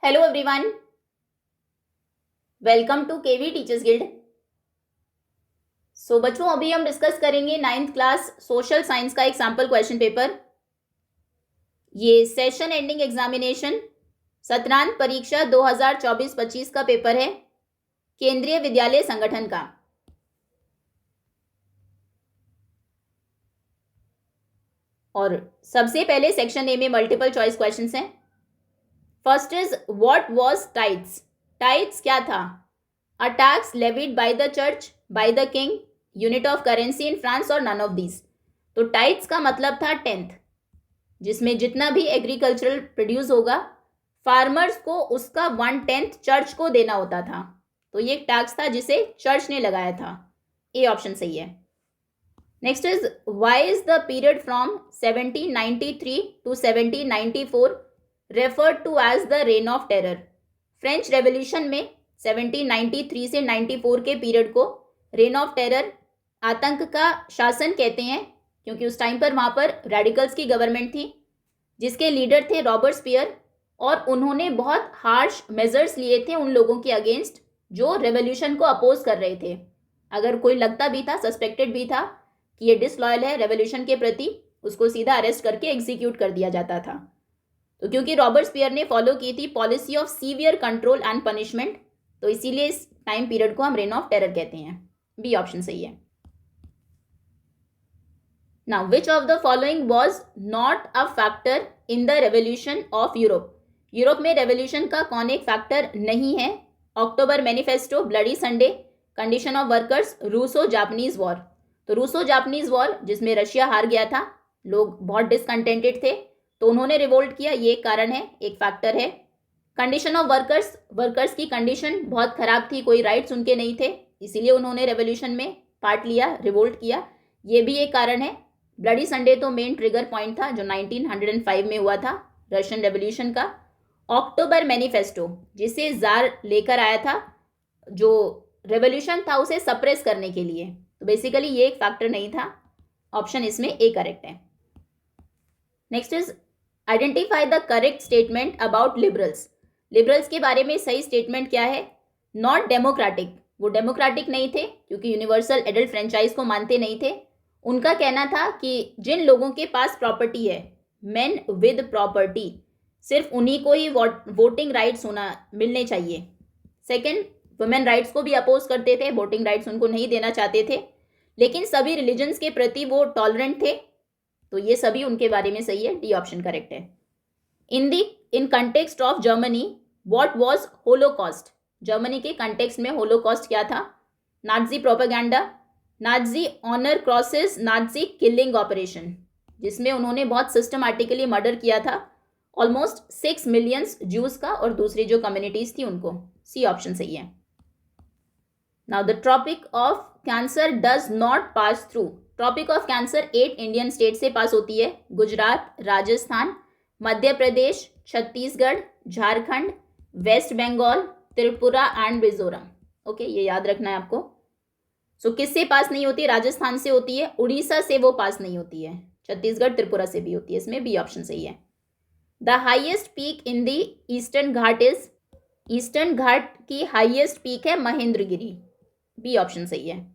Hello everyone, welcome to KV teachers guild. So बच्चों, अभी हम डिस्कस करेंगे 9th क्लास सोशल साइंस का एक सैम्पल क्वेश्चन पेपर। ये सेशन एंडिंग एग्जामिनेशन सत्रांत परीक्षा 2024-25 का पेपर है, केंद्रीय विद्यालय संगठन का। और सबसे पहले सेक्शन ए में मल्टीपल चॉइस क्वेश्चंस हैं। First is what was tights. Tights क्या था? A tax levied by the church, by the king, unit of currency in France और नन ऑफ दीज। तो टाइट्स का मतलब था 10th, जिसमें जितना भी एग्रीकल्चरल प्रोड्यूस होगा फार्मर्स को उसका 1/10 चर्च को देना होता था। तो ये एक टैक्स था जिसे चर्च ने लगाया था। ए ऑप्शन सही है। Next is why is the period from 1793 to 1794 referred to as the reign of terror. French revolution में 1793 से 94 के पीरियड को रेन ऑफ टेरर, आतंक का शासन कहते हैं, क्योंकि उस टाइम पर वहाँ पर रेडिकल्स की गवर्नमेंट थी जिसके लीडर थे रॉबर्टस्पियर, और उन्होंने बहुत हार्श मेजर्स लिए थे उन लोगों के अगेंस्ट जो रेवोल्यूशन को अपोज कर रहे थे। अगर कोई लगता भी था, सस्पेक्टेड भी था कि ये डिसलॉयल है रेवोल्यूशन के प्रति, उसको सीधा अरेस्ट करके एग्जीक्यूट कर दिया जाता था। तो क्योंकि रॉबर्टस्पियर ने फॉलो की थी policy of severe control and punishment, तो इसीलिए इस टाइम पीरियड को हम रेन ऑफ टेरर कहते हैं। बी ऑप्शन सही है। Now which of the following was not a factor in the revolution of Europe. Europe में रेवोल्यूशन का कौन एक फैक्टर नहीं है? October manifesto, bloody Sunday, condition of workers, Russo Japanese war. तो रूसो जापानीज वॉर जिसमें रशिया हार गया था, लोग बहुत डिसकंटेंटेड थे, तो उन्होंने रिवोल्ट किया, ये कारण है, एक फैक्टर है। कंडीशन ऑफ वर्कर्स, वर्कर्स की कंडीशन बहुत खराब थी, कोई राइट्स उनके नहीं थे, इसीलिए उन्होंने रेवोल्यूशन में पार्ट लिया, रिवोल्ट किया, ये भी एक कारण है। ब्लडी संडे तो मेन ट्रिगर पॉइंट था जो 1905 में हुआ था रशियन रेवोल्यूशन का। अक्टूबर मैनिफेस्टो जिसे जार लेकर आया था, जो रेवोल्यूशन था उसे सप्रेस करने के लिए, तो बेसिकली ये एक फैक्टर नहीं था। ऑप्शन इसमें ए करेक्ट है। Next is identify the correct statement about liberals. Liberals के बारे में सही स्टेटमेंट क्या है? नॉट डेमोक्रेटिक, वो डेमोक्रेटिक नहीं थे क्योंकि यूनिवर्सल एडल्ट फ्रेंचाइज को मानते नहीं थे। उनका कहना था कि जिन लोगों के पास प्रॉपर्टी है, मेन विद प्रॉपर्टी, सिर्फ उन्हीं को ही वोटिंग राइट्स होना मिलने चाहिए। सेकंड, वुमेन राइट्स को भी अपोज करते थे, वोटिंग राइट्स उनको नहीं देना चाहते थे, लेकिन सभी रिलीजन्स के प्रति वो टॉलरेंट थे। तो ये सभी उनके बारे में सही है। डी ऑप्शन करेक्ट है। In context of Germany what was holocaust. Germany के कंटेक्स्ट में होलोकॉस्ट क्या था? Nazi propaganda, Nazi honour crosses, Nazi killing operation, जिसमें उन्होंने बहुत सिस्टमैटिकली मर्डर किया था ऑलमोस्ट 6 मिलियंस ज्यूज का और दूसरी जो कम्युनिटीज थी उनको। सी ऑप्शन सही है। Now the tropic of cancer does not pass through. Tropic of cancer 8 Indian state से पास होती है, Gujarat, Rajasthan, Madhya Pradesh, Chhattisgarh, Jharkhand, West Bengal, Tripura and Mizoram. Okay, ये याद रखना है आपको। सो किससे पास नहीं होती? राजस्थान से होती है, उड़ीसा से वो पास नहीं होती है, छत्तीसगढ़, त्रिपुरा से भी होती है। इसमें बी ऑप्शन सही है। The highest peak in the Eastern Ghat is. Eastern Ghat की हाइएस्ट पीक है महेंद्रगिरी। बी ऑप्शन सही है।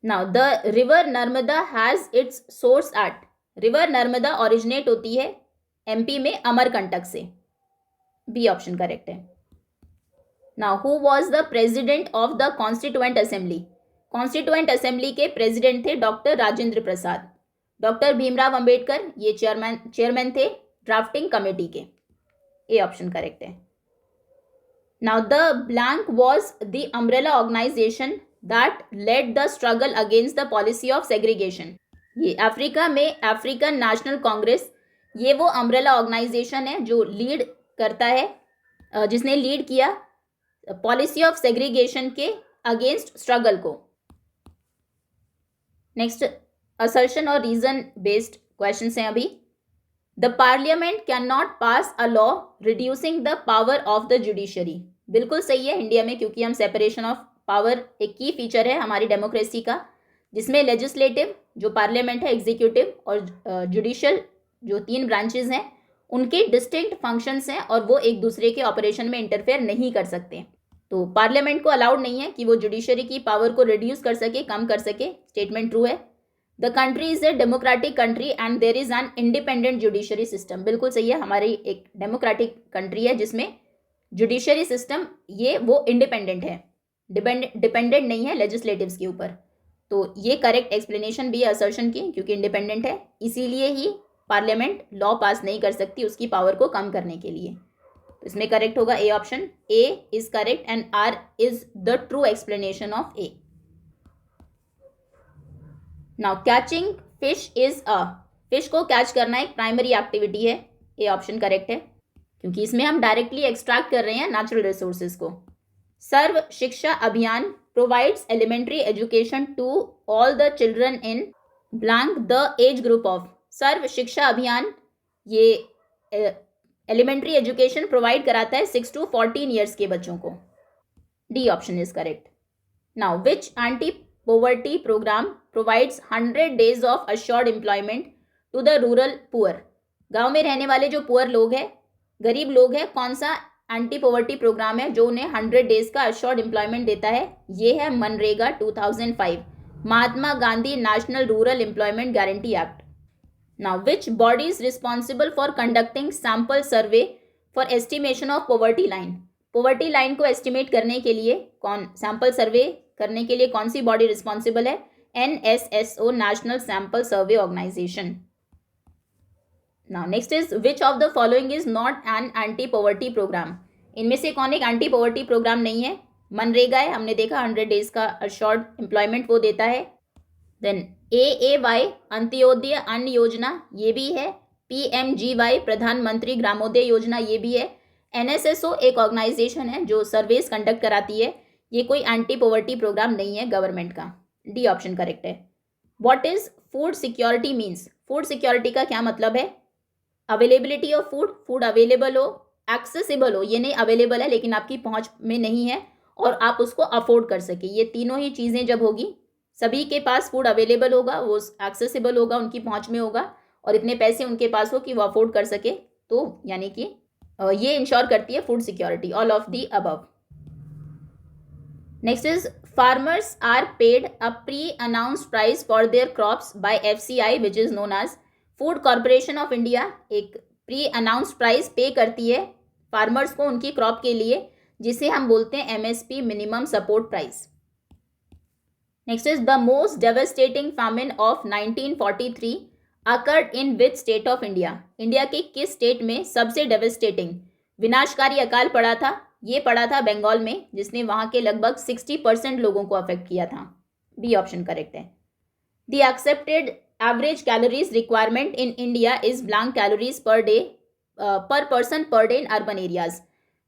Now the river Narmada has its source at. River Narmada originate होती है एमपी में अमरकंटक से। बी ऑप्शन करेक्ट है। Now who was the president of the constituent assembly. Constituent assembly के प्रेसिडेंट थे डॉक्टर राजेंद्र प्रसाद। डॉक्टर भीमराव अंबेडकर ये चेयरमैन थे ड्राफ्टिंग कमेटी के। ए ऑप्शन करेक्ट है। Now the blank was the umbrella organisation that led the struggle against the policy of segregation. ये Africa में African National Congress, ये वो अम्ब्रेला ऑर्गेनाइजेशन है जो लीड करता है, जिसने लीड किया पॉलिसी ऑफ सेग्रीगेशन के अगेंस्ट स्ट्रगल को। नेक्स्ट असर्शन और रीजन बेस्ड क्वेश्चंस हैं अभी। The parliament can not pass a law reducing the power of the judiciary. बिल्कुल सही है इंडिया में, क्योंकि हम सेपरेशन ऑफ पावर एक की फीचर है हमारी डेमोक्रेसी का, जिसमें लेजिस्लेटिव जो पार्लियामेंट है, एग्जीक्यूटिव और जुडिशियल जो 3 ब्रांचेज हैं, उनके डिस्टिंक्ट फंक्शंस हैं और वो एक दूसरे के ऑपरेशन में इंटरफेयर नहीं कर सकते। तो पार्लियामेंट को अलाउड नहीं है कि वो जुडिशरी की पावर को रिड्यूस कर सके, कम कर सके। स्टेटमेंट ट्रू है। The country is a democratic country and there is an independent judiciary system. बिल्कुल सही है, हमारी एक डेमोक्रेटिक कंट्री है जिसमें जुडिशरी सिस्टम ये वो इंडिपेंडेंट है, डिपेंडेंट नहीं है लेजिस्लेटिव्स के ऊपर। तो ये करेक्ट एक्सप्लेनेशन भी है असर्शन की, क्योंकि इंडिपेंडेंट है इसीलिए ही पार्लियामेंट लॉ पास नहीं कर सकती उसकी पावर को कम करने के लिए। तो इसमें करेक्ट होगा A option. A is correct and R is the true explanation of A. Now catching fish is a, fish को कैच करना एक प्राइमरी एक्टिविटी है। ए ऑप्शन करेक्ट है, क्योंकि इसमें हम डायरेक्टली एक्सट्रैक्ट कर रहे हैं नेचुरल रिसोर्सेज को। Sarva Shiksha Abhiyan provides elementary education to all the children in blank the age group of. Sarva Shiksha Abhiyan ये एलिमेंट्री एजुकेशन प्रोवाइड कराता है 6 to 14 ईयर्स के बच्चों को। D option is correct. Now which anti poverty programme provides 100 days of assured employment to the rural poor. गांव में रहने वाले जो पुअर लोग हैं, गरीब लोग हैं, कौन सा एंटी पोवर्टी प्रोग्राम है जो उन्हें 100 days का अश्योर्ड एम्प्लॉयमेंट देता है? ये है MNREGA 2005, Mahatma Gandhi national rural employment guarantee act. Now which body is responsible for conducting sample survey for estimation of poverty line. Poverty line को एस्टिमेट करने के लिए कौन, सैंपल सर्वे करने के लिए कौन सी बॉडी रिस्पॉन्सिबल है? NSSO, National Sample Survey Organisation. Now next is which of the following is not an anti poverty programme. इनमें से कौन एक एंटी पोवर्टी प्रोग्राम नहीं है? मनरेगा है, हमने देखा 100 days का अश्योर्ड एम्प्लॉयमेंट वो देता है। देन AAY अंत्योदय अन्न योजना ये भी है। PMGY प्रधानमंत्री ग्रामोदय योजना ये भी है। NSSO एक ऑर्गेनाइजेशन है जो सर्वेस कंडक्ट कराती है। ये कोई एंटी पोवर्टी प्रोग्राम नहीं है गवर्नमेंट का। डी ऑप्शन करेक्ट है। What is food security means. Food security का क्या मतलब है? Availability of food, food available हो, एक्सेसिबल हो, ये नहीं अवेलेबल है लेकिन आपकी पहुंच में नहीं है और आप उसको अफोर्ड कर सके। ये तीनों ही चीज़ें जब होगी, सभी के पास फूड अवेलेबल होगा, वो एक्सेसिबल होगा, उनकी पहुंच में होगा और इतने पैसे उनके पास हो कि वो अफोर्ड कर सके, तो यानी कि ये इंश्योर करती है food security. All of the above. Next is farmers are paid a pre announced price for their crops by FCI which is known as Food Corporation of India. एक प्री अनाउंस्ड प्राइस पे करती है farmers को उनकी crop के लिए, जिसे हम बोलते हैं MSP, minimum support price. Next is the most devastating famine of 1943 occurred in which state of India. India के किस स्टेट में सबसे डेवास्टेटिंग विनाशकारी अकाल पड़ा था? ये पड़ा था बंगाल में, जिसने वहां के लगभग 60% लोगों को अफेक्ट किया था। बी ऑप्शन करेक्ट है। The accepted average calories requirement in India is blank calories per day per person per day in urban areas.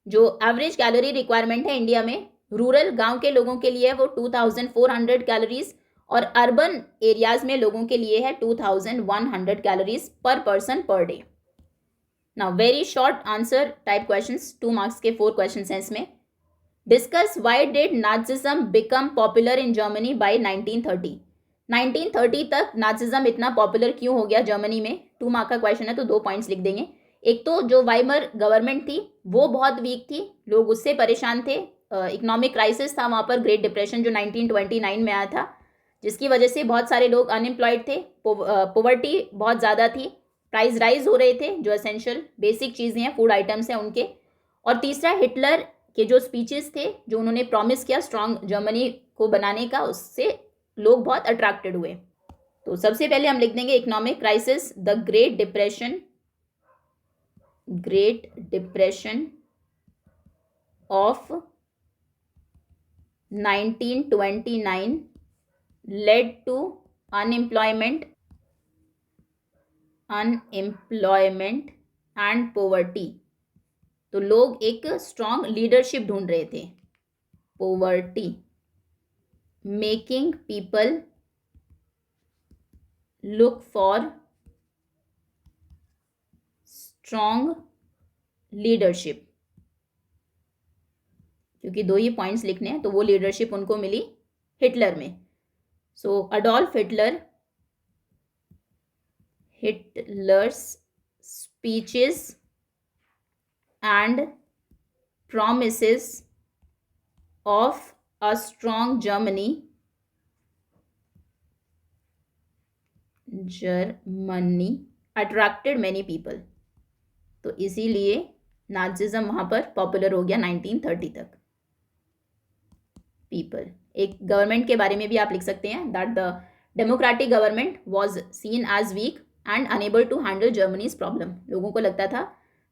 जो एवरेज कैलोरी रिक्वायरमेंट है इंडिया में रूरल गांव के लोगों के लिए वो 2400 कैलोरीज और अर्बन एरियाज में लोगों के लिए है 2100 calories per person per day. Now very short answer type questions, 2 marks के 4 क्वेश्चंस हैं इसमें। Discuss why did Nazism become popular in Germany by 1930। 1930 तक नाजिज्म इतना पॉपुलर क्यों हो गया जर्मनी में? 2 mark का क्वेश्चन है तो 2 पॉइंट्स लिख देंगे। एक तो जो वाइमर गवर्नमेंट थी वो बहुत वीक थी, लोग उससे परेशान थे, इकोनॉमिक क्राइसिस था वहाँ पर, ग्रेट डिप्रेशन जो 1929 में आया था, जिसकी वजह से बहुत सारे लोग अनएम्प्लॉयड थे, पोवर्टी बहुत ज़्यादा थी, प्राइस राइज हो रहे थे, जो एसेंशियल बेसिक चीज़ें हैं, फूड आइटम्स हैं उनके। और तीसरा हिटलर के जो स्पीचेस थे, जो उन्होंने प्रॉमिस किया स्ट्रॉन्ग जर्मनी को बनाने का, उससे लोग बहुत अट्रैक्टेड हुए। तो सबसे पहले हम लिख देंगे economic crisis, the great depression of 1929 led to unemployment and poverty। तो लोग एक स्ट्रॉन्ग लीडरशिप ढूंढ रहे थे। Poverty making people look for strong leadership, क्योंकि 2 ही पॉइंट्स लिखने हैं तो वो लीडरशिप उनको मिली हिटलर में। So Adolf Hitler's speeches and promises of a strong Germany attracted many people. तो इसीलिए नाजिज्म वहां पर पॉपुलर हो गया 1930 तक. पीपल, एक गवर्नमेंट के बारे में भी आप लिख सकते हैं that the democratic government was seen as weak and unable to handle Germany's problem. लोगों को लगता था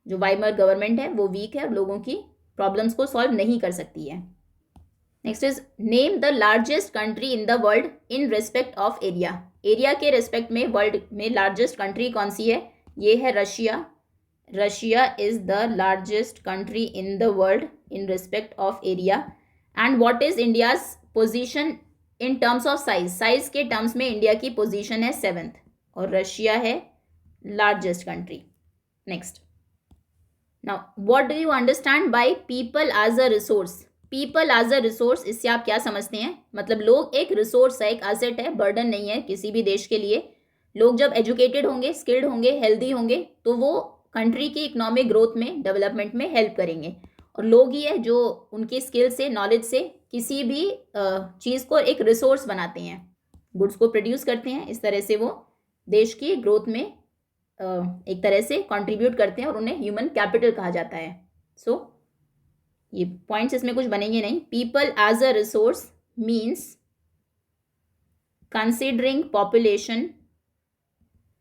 जो वाइमर गवर्नमेंट है वो वीक है और लोगों की प्रॉब्लम्स को सॉल्व नहीं कर सकती है. Next is name the largest country in the world in respect of area. Area के रिस्पेक्ट में वर्ल्ड में लार्जेस्ट कंट्री कौन सी है? ये है Russia. Russia is the largest country in the world in respect of area. And what is India's position in terms of size? Size के terms में India की पोजीशन है 7th और रशिया है largest country. Next, now what do you understand by people as a resource? People as a resource, इससे आप क्या समझते हैं? मतलब लोग एक रिसोर्स है, एक एसेट है, बर्डन नहीं है किसी भी देश के लिए. लोग जब एजुकेटेड होंगे, स्किल्ड होंगे, हेल्दी होंगे तो वो कंट्री की इकोनॉमिक ग्रोथ में, डेवलपमेंट में हेल्प करेंगे. और लोग ही है जो उनकी स्किल से, नॉलेज से किसी भी चीज़ को एक रिसोर्स बनाते हैं, गुड्स को प्रोड्यूस करते हैं. इस तरह से वो देश की ग्रोथ में एक तरह से कंट्रीब्यूट करते हैं और उन्हें ह्यूमन कैपिटल कहा जाता है. सो ये पॉइंट्स इसमें कुछ बनेंगे नहीं. People as a resource means considering population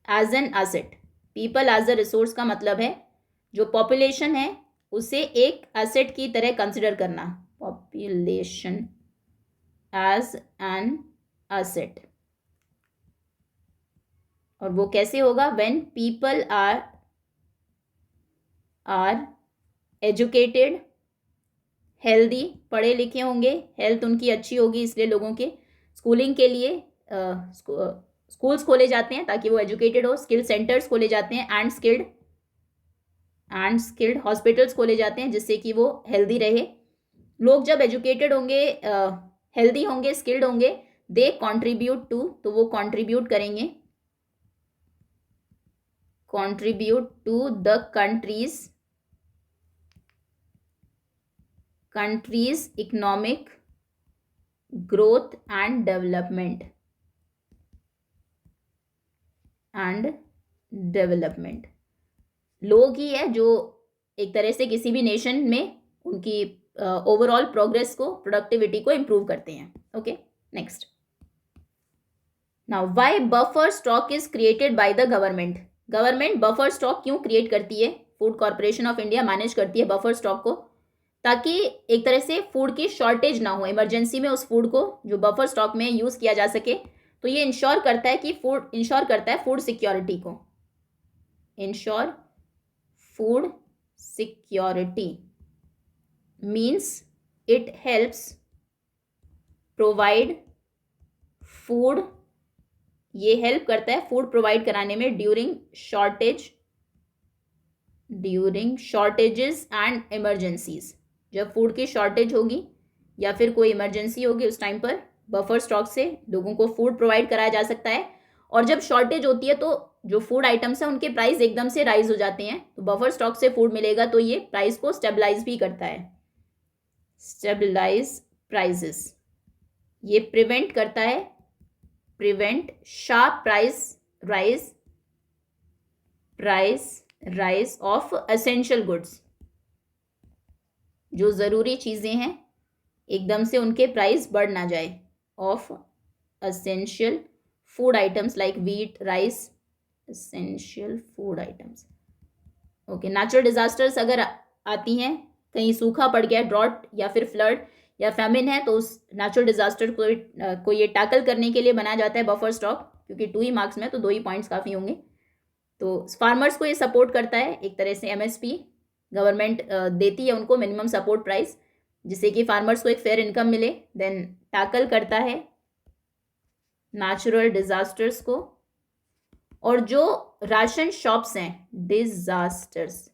as an asset. People as a resource का मतलब है जो पॉपुलेशन है उसे एक एसेट की तरह कंसिडर करना. Population as an asset. और वो कैसे होगा? When people are educated, healthy, पढ़े लिखे होंगे, हेल्थ उनकी अच्छी होगी, इसलिए लोगों के स्कूलिंग के लिए स्कूल्स खोले जाते हैं ताकि वो एजुकेटेड हो. स्किल सेंटर्स खोले जाते हैं एंड स्किल्ड हॉस्पिटल्स खोले जाते हैं जिससे कि वो हेल्दी रहे. लोग जब एजुकेटेड होंगे, हेल्दी होंगे, स्किल्ड होंगे, दे कंट्रीब्यूट टू, तो वो कंट्रीब्यूट करेंगे, contribute to the country's economic growth and development. लोग ही है जो एक तरह से किसी भी नेशन में उनकी ओवरऑल प्रोग्रेस को, प्रोडक्टिविटी को इम्प्रूव करते हैं. Okay, next. Now why buffer stock is created by the government? Government buffer stock क्यों क्रिएट करती है? Food Corporation of India manage करती है बफर स्टॉक को ताकि एक तरह से फूड की शॉर्टेज ना हो. इमरजेंसी में उस फूड को जो बफर स्टॉक में यूज़ किया जा सके. तो ये इंश्योर करता है फूड सिक्योरिटी को. Ensure food security means it helps provide food. ये हेल्प करता है फूड प्रोवाइड कराने में ड्यूरिंग शॉर्टेजेस एंड इमरजेंसीज. जब फूड की शॉर्टेज होगी या फिर कोई इमरजेंसी होगी उस टाइम पर बफर स्टॉक से लोगों को फूड प्रोवाइड कराया जा सकता है. और जब शॉर्टेज होती है तो जो फूड आइटम्स हैं उनके प्राइस एकदम से राइज हो जाते हैं. तो बफर स्टॉक से फूड मिलेगा तो ये प्राइस को स्टेबलाइज भी करता है. Stabilise prices. ये प्रिवेंट करता है, prevent sharp price rise of essential goods. जो ज़रूरी चीज़ें हैं एकदम से उनके प्राइस बढ़ ना जाए. Of essential food items like wheat, rice, essential food items. Okay, natural disasters अगर आती हैं, कहीं सूखा पड़ गया, ड्रॉट या फिर फ्लड या फैमिन है, तो उस नेचुरल डिजास्टर को ये टैकल करने के लिए बनाया जाता है बफर स्टॉक. क्योंकि 2 ही मार्क्स में तो 2 ही पॉइंट्स काफ़ी होंगे. तो फार्मर्स को ये सपोर्ट करता है एक तरह से. MSP गवर्नमेंट देती है उनको, मिनिमम सपोर्ट प्राइस, जिससे कि फार्मर्स को एक फेयर इनकम मिले. देन टैकल करता है नेचुरल डिजास्टर्स को. और जो राशन शॉप्स हैं, डिजास्टर्स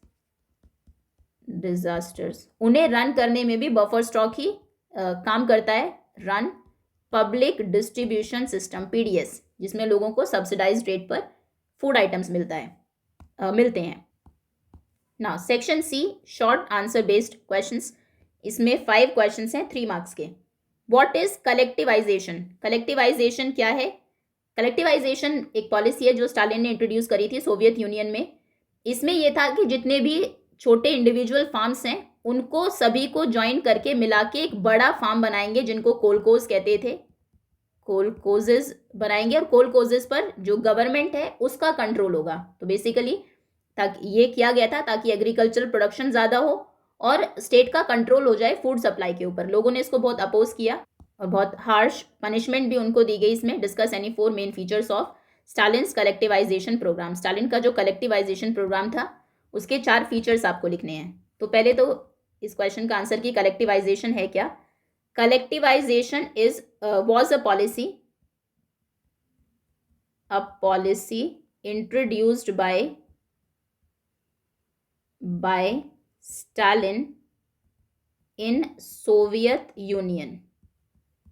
उन्हें रन करने में भी बफर स्टॉक ही काम करता है. Run public distribution system, PDS, जिसमें लोगों को सब्सिडाइज्ड रेट पर फूड आइटम्स मिलते हैं. Now section C, short answer based questions. इसमें 5 क्वेश्चंस हैं 3 मार्क्स के। What is collectivisation? कलेक्टिवाइजेशन क्या है? कलेक्टिवाइजेशन एक पॉलिसी है जो स्टालिन ने इंट्रोड्यूस करी थी सोवियत यूनियन में। इसमें यह था कि जितने भी छोटे इंडिविजुअल फार्म्स हैं उनको सभी को ज्वाइन करके मिला के एक बड़ा फार्म बनाएंगे जिनको कोलकोज कहते थे। कोलकोजेस बनाएंगे और कोलकोजेस पर जो गवर्नमेंट है उसका कंट्रोल होगा। तो बेसिकली ताकि ये किया गया था ताकि एग्रीकल्चरल प्रोडक्शन ज़्यादा हो और स्टेट का कंट्रोल हो जाए फूड सप्लाई के ऊपर। लोगों ने इसको बहुत अपोज किया और बहुत हार्श पनिशमेंट भी उनको दी गई इसमें। Discuss any 4 main features of Stalin's collectivization programme. Stalin का जो कलेक्टिवाइजेशन प्रोग्राम था उसके 4 फीचर्स आपको लिखने हैं। तो पहले तो इस क्वेश्चन का आंसर कि कलेक्टिवाइजेशन है क्या। Collectivisation was a policy introduced by Stalin in Soviet Union।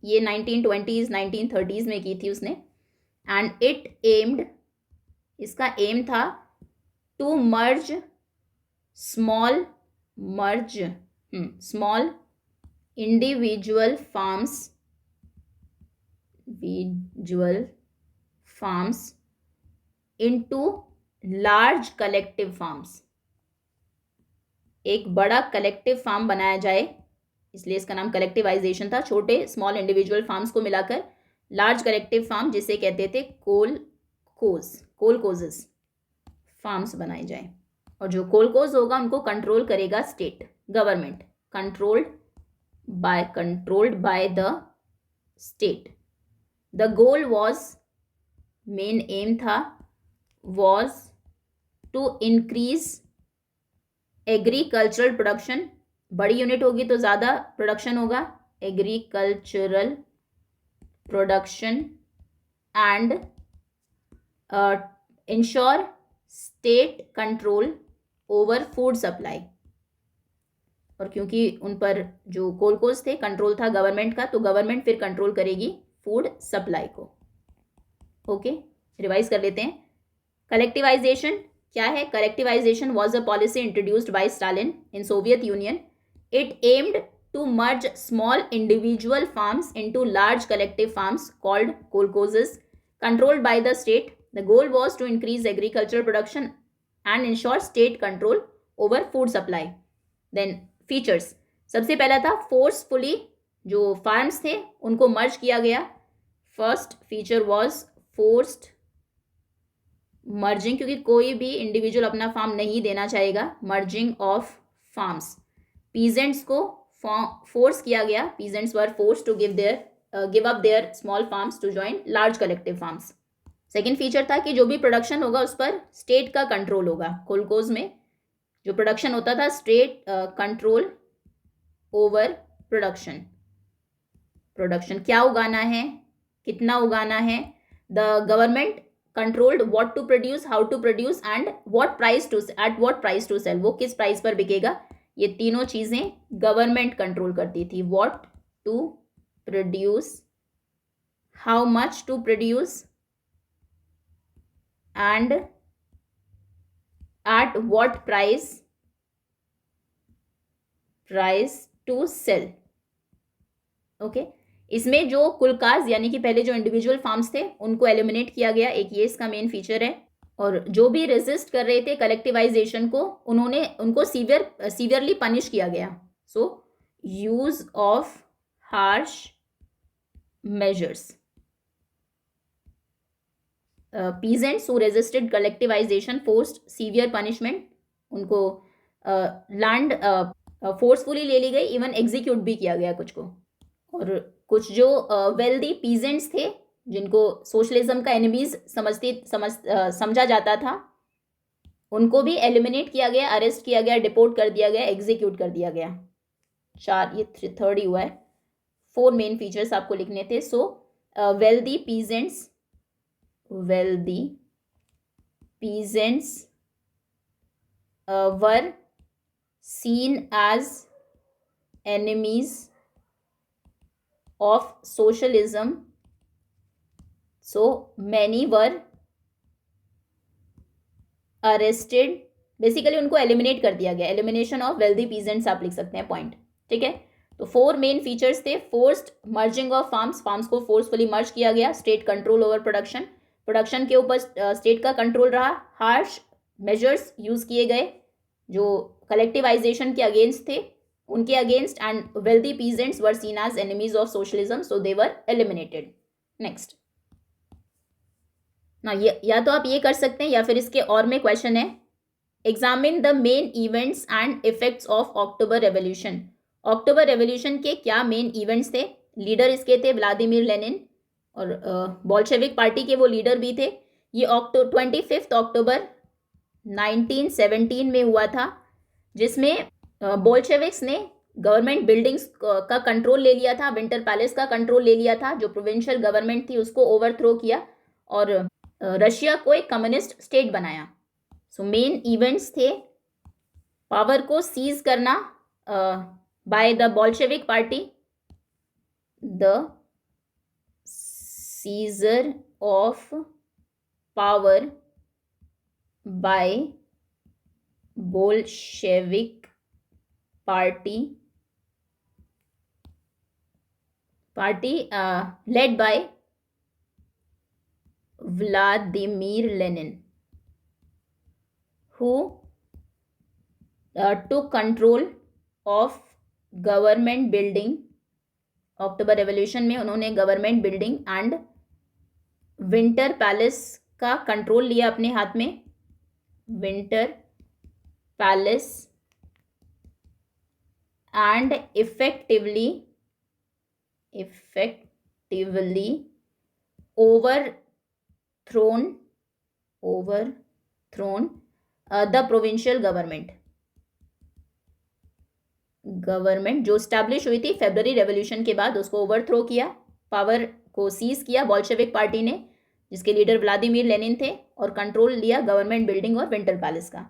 ये 1920s 1930s में की थी उसने। एंड इट एम्ड, इसका एम था to merge small individual farms into large collective farms। एक बड़ा कलेक्टिव फार्म बनाया जाए, इसलिए इसका नाम कलेक्टिवाइजेशन था। छोटे स्मॉल इंडिविजुअल फार्म्स को मिलाकर लार्ज कलेक्टिव फार्म जिसे कहते थे कोलकोजेस फार्म्स बनाए जाए। और जो कोलकोज होगा उनको कंट्रोल करेगा state government, controlled by the state. The goal was, main aim था, was to increase agricultural production. बड़ी यूनिट होगी तो ज़्यादा प्रोडक्शन होगा, agricultural production, and ensure state control over food supply. और क्योंकि उन पर जो कोलकोज थे कंट्रोल था गवर्नमेंट का, तो गवर्नमेंट फिर कंट्रोल करेगी फूड सप्लाई को। ओके, रिवाइज कर लेते हैं। कलेक्टिवाइजेशन क्या है? Collectivisation was a policy introduced by Stalin in Soviet union. It aimed to merge small individual farms into large collective farms called kolkhozes controlled by the state. The goal was to increase agricultural production and ensure state control over food supply. Then features, सबसे पहला था forcefully, जो farms थे उनको merge किया गया। First feature was forced merging, क्योंकि कोई भी इंडिविजुअल अपना फार्म नहीं देना चाहेगा। merging of farms, peasants को फोर्स किया गया। peasants were forced to give up their small farms to join large collective farms. Second feature था कि जो भी प्रोडक्शन होगा उस पर स्टेट का कंट्रोल होगा। कोलकोज में जो प्रोडक्शन होता था स्टेट कंट्रोल ओवर प्रोडक्शन क्या उगाना है, कितना उगाना है। The government controlled what to produce, how to produce and at what price to sell. वो किस प्राइस पर बिकेगा, ये तीनों चीजें गवर्नमेंट कंट्रोल करती थी। What to produce, how much to produce and at what price to sell. Okay, इसमें जो कुलकाज यानी कि पहले जो इंडिविजुअल फार्म्स थे उनको एलिमिनेट किया गया, एक ये इसका मेन फीचर है। और जो भी रेजिस्ट कर रहे थे कलेक्टिवाइजेशन को उनको सीवियरली पनिश किया गया। So use of harsh measures. peasants who resisted collectivization forced severe punishment, उनको लैंड फोर्सफुली ले ली गई, इवन एग्जीक्यूट भी किया गया कुछ को। और कुछ जो वेल्दी पीजेंट्स थे जिनको सोशलिज्म का एनिमीज समझा जाता था उनको भी एलिमिनेट किया गया, अरेस्ट किया गया, डिपोर्ट कर दिया गया, एग्जीक्यूट कर दिया गया। 4, ये थर्ड ही हुआ है। 4 मेन फीचर्स आपको लिखने थे। So wealthy peasants were seen as enemies of socialism, so many were arrested basically उनको एलिमिनेट कर दिया गया, एलिमिनेशन ऑफ वेल्दी पीजेंट्स आप लिख सकते हैं पॉइंट, ठीक है। तो 4 मेन फीचर्स थे, forced merging of farms, farms को फोर्सफुली मर्ज किया गया, state control over production, production के ऊपर स्टेट का कंट्रोल रहा, हार्श मेजर्स यूज किए गए जो कलेक्टिवाइजेशन के अगेंस्ट थे, उनके against, and wealthy peasants were seen as enemies of socialism, so they were eliminated. Next ना, या तो आप ये कर सकते हैं या फिर इसके और में क्वेश्चन है, examine the main events and effects of October revolution. October revolution के क्या मेन इवेंट्स थे, लीडर इसके थे व्लादिमीर लेनिन, और बोल्शेविक पार्टी के वो लीडर भी थे। ये 25 अक्टूबर 1917 में हुआ था, जिसमें बोल्शेविक्स ने गवर्नमेंट बिल्डिंग्स का कंट्रोल ले लिया था, विंटर पैलेस का कंट्रोल ले लिया था, जो प्रोविंशियल गवर्नमेंट थी उसको ओवरथ्रो किया और रशिया को एक कम्युनिस्ट स्टेट बनाया। सो मेन इवेंट्स थे, पावर को सीज करना by the Bolshevik party, the seizure of power bye Bolshevik party led by Vladimir Lenin, who took control of government building। October revolution में उन्होंने government building and winter palace का control लिया अपने हाथ में, winter palace, and effectively overthrown the provincial government जो establish हुई थी फेब्रुअरी रेवोल्यूशन के बाद, उसको ओवरथ्रो किया, पावर को सीज किया बोल्शेविक पार्टी ने, जिसके लीडर व्लादिमीर लेनिन थे, और कंट्रोल लिया गवर्नमेंट बिल्डिंग और विंटर पैलेस का।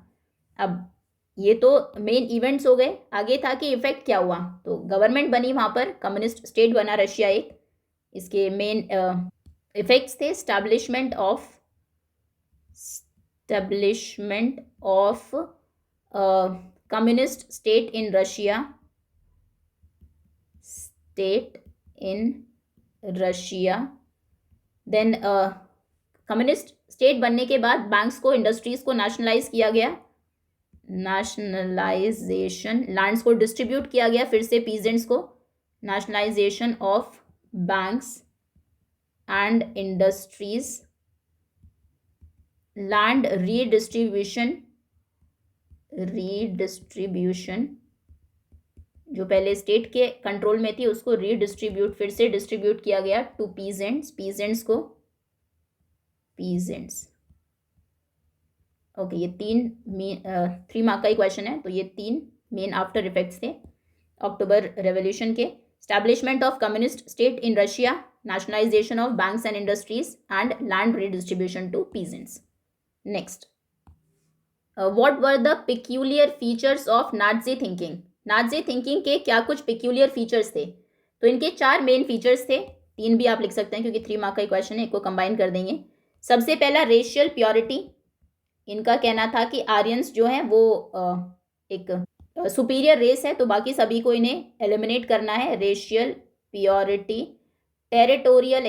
अब ये तो मेन इवेंट्स हो गए, आगे था कि इफेक्ट क्या हुआ। तो गवर्नमेंट बनी वहाँ पर, कम्युनिस्ट स्टेट बना रशिया एक, इसके मेन इफेक्ट्स थे establishment of communist state in Russia, then communist state बनने के बाद बैंक्स को, इंडस्ट्रीज को नेशनलाइज किया गया, नेशनलाइजेशन, लैंड्स को डिस्ट्रीब्यूट किया गया फिर से पीजेंट्स को, nationalisation of banks and industries, land redistribution जो पहले स्टेट के कंट्रोल में थी उसको फिर से डिस्ट्रीब्यूट किया गया टू पीजेंट्स को, ओके। ये 3 मार्क का ही क्वेश्चन है, तो ये 3 मेन आफ्टर इफेक्ट्स थे अक्टूबर रेवोल्यूशन के, establishment of communist state in Russia, nationalisation of banks and industries, and land redistribution to peasants. Next, what were the peculiar features of Nazi thinking. Nazi thinking के क्या कुछ peculiar features थे, तो इनके 4 main features थे, 3 भी आप लिख सकते हैं क्योंकि 3 मार्क का ही क्वेश्चन है, एक को कंबाइन कर देंगे। सबसे पहला रेशियल प्योरिटी, इनका कहना था कि आर्यंस जो हैं वो एक सुपीरियर रेस है, तो बाकी सभी को इन्हें एलिमिनेट करना है, racial purity. Territorial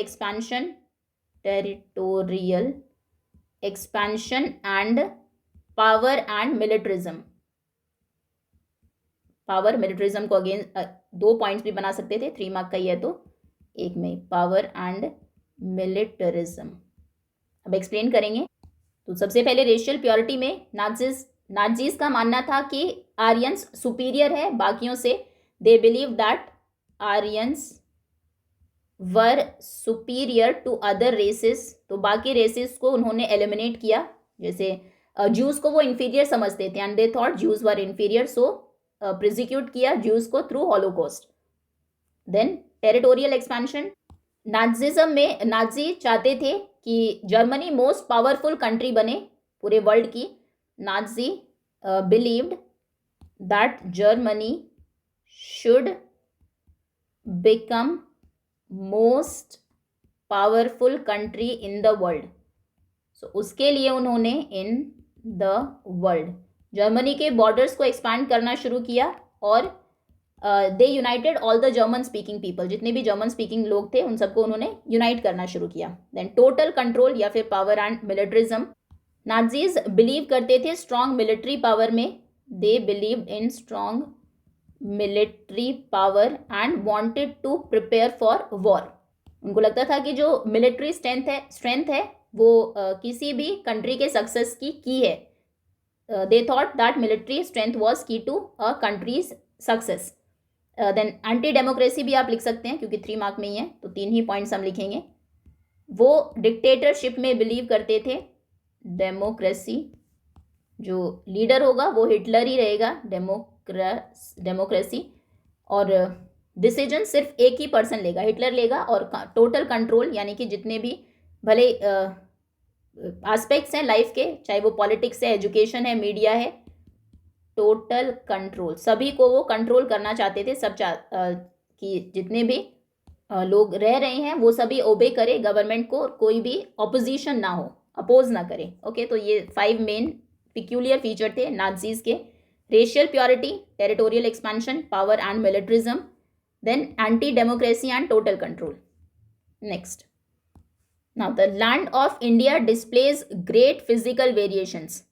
expansion and power and militarism. Power militarism को अगेन 2 पॉइंट्स भी बना सकते थे, 3 मार्क का ही है तो एक में, पावर एंड मिलिटरिज्म। अब एक्सप्लेन करेंगे। तो सबसे पहले रेशियल प्योरिटी में नाजीज का मानना था कि आर्यंस सुपीरियर है बाकियों से, they believe that Aryans were superior to other races, तो बाकी रेसेस को उन्होंने एलिमिनेट किया, जैसे ज्यूज को वो इन्फीरियर समझते थे and they thought Jews were inferior, so prosecute किया ज्यूज को through holocaust. Then territorial expansion, Nazism में नाजी चाहते थे कि जर्मनी मोस्ट पावरफुल कंट्री बने पूरे वर्ल्ड की। Nazi believed that Germany should become most powerful country in the world, so उसके लिए उन्होंने इन द वर्ल्ड जर्मनी के बॉर्डर्स को एक्सपैंड करना शुरू किया और they united all the German speaking people, जितने भी जर्मन स्पीकिंग लोग थे उन सबको उन्होंने यूनाइट करना शुरू किया। देन टोटल कंट्रोल या फिर power and militarism. Nazis believe करते थे स्ट्रॉन्ग मिलिट्री पावर में, they believed in strong military power and wanted to prepare for war. उनको लगता था कि जो मिलिट्री स्ट्रेंथ है वो किसी भी कंट्री के सक्सेस की है। They thought that military strength was key to a countries success. Then anti democracy भी आप लिख सकते हैं क्योंकि 3 मार्क में ही है, तो 3 ही पॉइंट्स हम लिखेंगे। वो डिक्टेटरशिप में बिलीव करते थे। डेमोक्रेसी, जो लीडर होगा वो हिटलर ही रहेगा, डेमोक्रेसी, और डिसीजन सिर्फ एक ही पर्सन लेगा, हिटलर लेगा, और टोटल कंट्रोल यानी कि जितने भी भले एस्पेक्ट्स हैं लाइफ के, चाहे वो पॉलिटिक्स है, एजुकेशन है, मीडिया है, टोटल कंट्रोल, सभी को वो कंट्रोल करना चाहते थे। सब कि जितने भी लोग रह रहे हैं वो सभी ओबे करे गवर्नमेंट को, कोई भी ऑपोजिशन ना हो, अपोज ना करे। ओके, तो ये 5 मेन पिक्यूलियर फीचर थे नाजीज के। Racial purity, territorial expansion, power and militarism, then anti democracy and total control. Next, now the land of India displays great physical variations.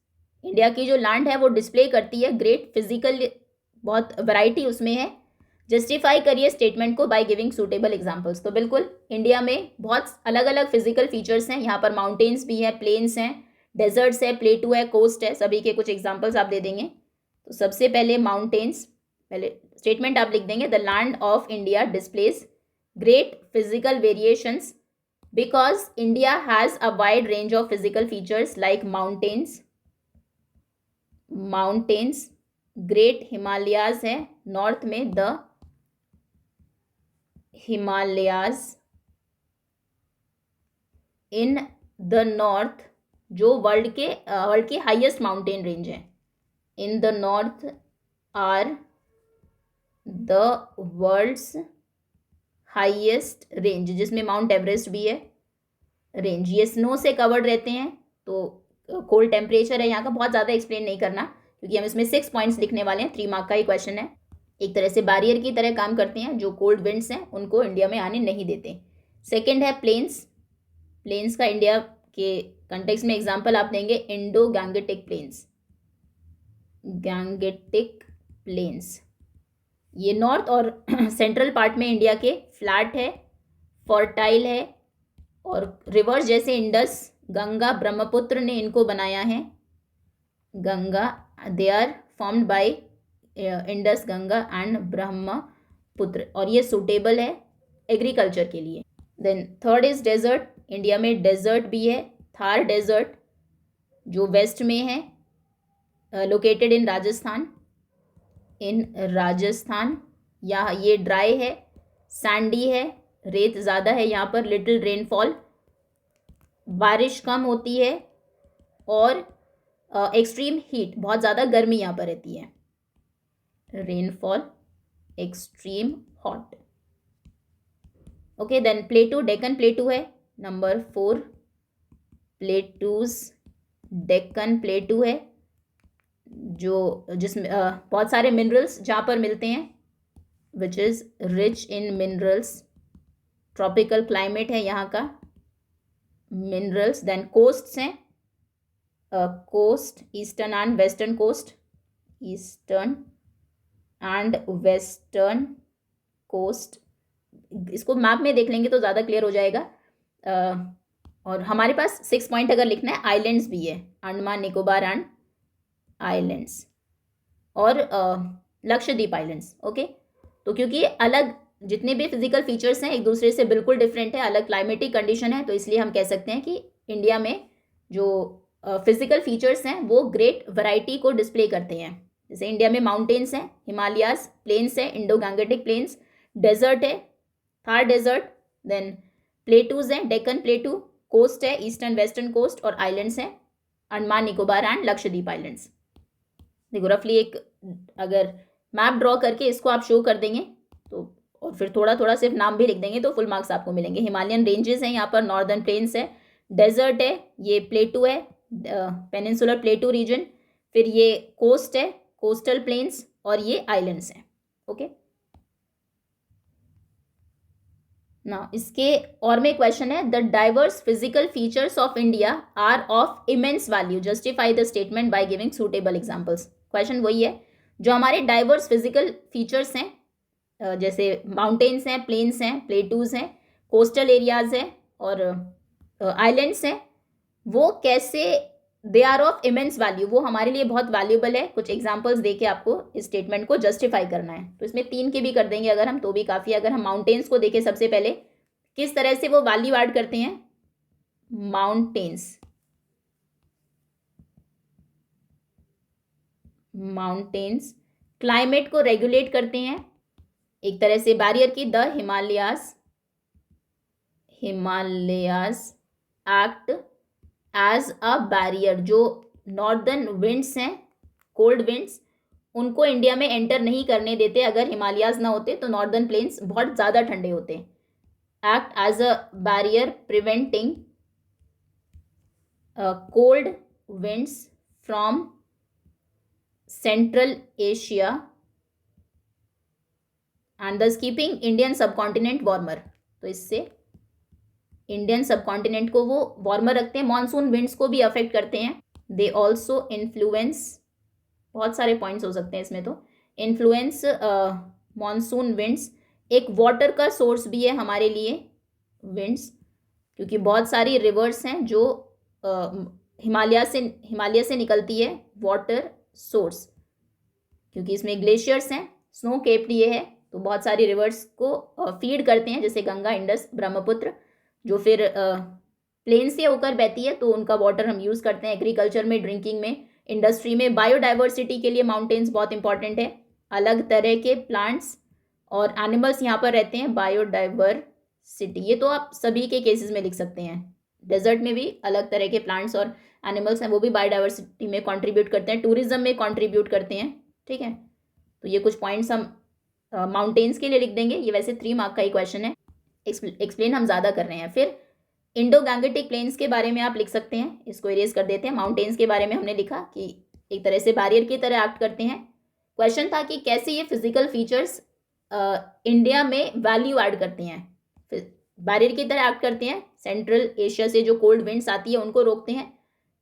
India की जो लैंड है वो डिस्प्ले करती है ग्रेट फिजिकल, बहुत variety उसमें है। जस्टिफाई करिए स्टेटमेंट को बाय गिविंग सूटेबल एग्जांपल्स। तो बिल्कुल इंडिया में बहुत अलग अलग फिजिकल फीचर्स हैं। यहाँ पर माउंटेन्स भी है, प्लेन्स हैं, डेजर्ट्स है, प्लेटू है, कोस्ट है, सभी के कुछ एग्जांपल्स आप दे देंगे। तो सबसे पहले माउंटेन्स, पहले स्टेटमेंट आप लिख देंगे, the land of India displays great physical variations because India has a wide range of physical features like mountains, great Himalayas है नॉर्थ में, the Himalayas in the north, जो वर्ल्ड की हाईएस्ट माउंटेन रेंज है। In the north are the world's highest range, जिसमें mount Everest भी है range. ये snow से कवर्ड रहते हैं, तो कोल्ड टेम्परेचर है यहाँ का, बहुत ज़्यादा एक्सप्लेन नहीं करना क्योंकि हम इसमें 6 पॉइंट्स लिखने वाले हैं, 3 मार्क का ही क्वेश्चन है। एक तरह से बैरियर की तरह काम करते हैं, जो कोल्ड विंड्स हैं उनको इंडिया में आने नहीं देते। सेकेंड है प्लेन्स। प्लेन्स का इंडिया के कंटेक्स्ट में एग्जाम्पल आप देंगे Indo Gangetic plains, Gangetic plains. ये नॉर्थ और सेंट्रल पार्ट में इंडिया के फ्लैट है, फर्टाइल है, और रिवर्स जैसे इंडस, गंगा, ब्रह्मपुत्र ने इनको बनाया है। Ganga, they are formed by Indus, Ganga and Brahmaputra, और ये सूटेबल है एग्रीकल्चर के लिए। Then third is desert. India में डेजर्ट भी है, थार डेजर्ट जो वेस्ट में है, लोकेटेड इन राजस्थान, यहाँ ये ड्राई है, सैंडी है, रेत ज़्यादा है यहाँ पर, लिटिल रेनफॉल, बारिश कम होती है, और एक्सट्रीम हीट, बहुत ज़्यादा गर्मी यहाँ पर रहती है। Rainfall, extreme hot. Okay, then plateau, Deccan plateau है नंबर 4, प्लेटूज, डेक्कन प्लेटू है, जिसमें बहुत सारे मिनरल्स जहाँ पर मिलते हैं, which is rich in minerals, tropical climate है यहाँ का, मिनरल्स। देन कोस्ट्स हैं, coast, eastern and western coast, eastern and western coast. इसको मैप में देख लेंगे तो ज़्यादा क्लियर हो जाएगा। और हमारे पास 6 पॉइंट अगर लिखना है, आइलैंड्स भी है, अंडमान निकोबार एंड आइलैंड्स, और लक्षद्वीप आइलैंड्स। ओके, तो क्योंकि अलग जितने भी फिजिकल फीचर्स हैं एक दूसरे से बिल्कुल डिफरेंट है, अलग क्लाइमेटिक कंडीशन है, तो इसलिए हम कह सकते हैं कि इंडिया में जो फिजिकल फीचर्स हैं वो ग्रेट वैरायटी को डिस्प्ले करते हैं। जैसे इंडिया में माउंटेन्स हैं, हिमालयाज, प्लेन्स है, इंडो गैंगेटिक प्लेन्स, डेजर्ट है, थार डेजर्ट, देन प्लेटूज हैं, डेक्कन प्लेटू, कोस्ट है, ईस्टर्न वेस्टर्न कोस्ट, और आइलैंड्स हैं, अंडमान निकोबार एंड लक्षद्वीप आइलैंड्स। देखो रफली एक अगर मैप ड्रॉ करके इसको आप शो कर देंगे तो, और फिर थोड़ा थोड़ा सिर्फ नाम भी लिख देंगे तो फुल मार्क्स आपको मिलेंगे। हिमालयन रेंजेस हैं यहाँ पर, नॉर्दर्न प्लेन्स है, डेजर्ट है, ये प्लेटू है, पेनिनसुलर प्लेटू रीजन, फिर ये कोस्ट है, कोस्टल प्लेन्स, और ये आइलैंड्स हैं। ओके ना, इसके और में क्वेश्चन है, the diverse physical features of India are of immense value, justify the statement by giving suitable examples. Question वही है, जो हमारे डाइवर्स फिजिकल फीचर्स हैं, जैसे माउंटेन्स हैं, प्लेन्स हैं, प्लेटूज हैं, कोस्टल एरियाज हैं और आइलैंड्स हैं, वो कैसे, they are of immense value, वो हमारे लिए बहुत वैल्यूबल है। कुछ एग्जांपल्स देके आपको इस स्टेटमेंट को जस्टिफाई करना है। तो इसमें 3 के भी कर देंगे अगर हम, तो भी काफ़ी। अगर हम माउंटेन्स को देखें सबसे पहले, किस तरह से वो वैल्यू ऐड करते हैं। माउंटेन्स क्लाइमेट को रेगुलेट करते हैं एक तरह से, बैरियर की, the Himalayas act as a barrier. जो नॉर्दर्न विंड्स हैं, कोल्ड विंड्स, उनको इंडिया में एंटर नहीं करने देते। अगर हिमालयाज ना होते तो नॉर्दर्न प्लेन्स बहुत ज़्यादा ठंडे होते। Act as a barrier preventing cold winds from central Asia and thus keeping Indian subcontinent warmer. तो इससे इंडियन सबकॉन्टिनेंट को वो वार्मर रखते हैं। मॉनसून विंड्स को भी अफेक्ट करते हैं। दे ऑल्सो इन्फ्लुएंस, बहुत सारे पॉइंट्स हो सकते हैं इसमें, तो इन्फ्लुएंस मॉनसून विंड्स एक वाटर का सोर्स भी है हमारे लिए विंड्स, क्योंकि बहुत सारी रिवर्स हैं जो हिमालय से निकलती है, वाटर सोर्स, क्योंकि इसमें ग्लेशियर्स हैं, स्नो केप्ड ये है, तो बहुत सारी रिवर्स को फीड करते हैं, जैसे गंगा, इंडस, ब्रह्मपुत्र, जो फिर प्लेन से होकर बहती है, तो उनका वाटर हम यूज़ करते हैं एग्रीकल्चर में, ड्रिंकिंग में, इंडस्ट्री में। बायोडाइवर्सिटी के लिए माउंटेन्स बहुत इंपॉर्टेंट है। अलग तरह के प्लांट्स और एनिमल्स यहाँ पर रहते हैं, बायोडाइवर्सिटी, ये तो आप सभी के केसेस में लिख सकते हैं। डेजर्ट में भी अलग तरह के प्लांट्स और एनिमल्स हैं, वो भी बायोडाइवर्सिटी में कंट्रीब्यूट करते हैं, टूरिज्म में कंट्रीब्यूट करते हैं। ठीक है, तो ये कुछ पॉइंट्स हम माउंटेन्स के लिए लिख देंगे। ये वैसे 3 मार्क का ही क्वेश्चन है, एक्सप्लेन हम ज़्यादा कर रहे हैं। फिर इंडो गैंगेटिक प्लेन्स के बारे में आप लिख सकते हैं, इसको इरेज कर देते हैं। माउंटेन्स के बारे में हमने लिखा कि एक तरह से बैरियर की तरह एक्ट करते हैं। क्वेश्चन था कि कैसे ये फिजिकल फीचर्स इंडिया में वैल्यू ऐड करते हैं, बैरियर की तरह एक्ट करते हैं। सेंट्रल एशिया से जो कोल्ड विंड्स आती है उनको रोकते हैं,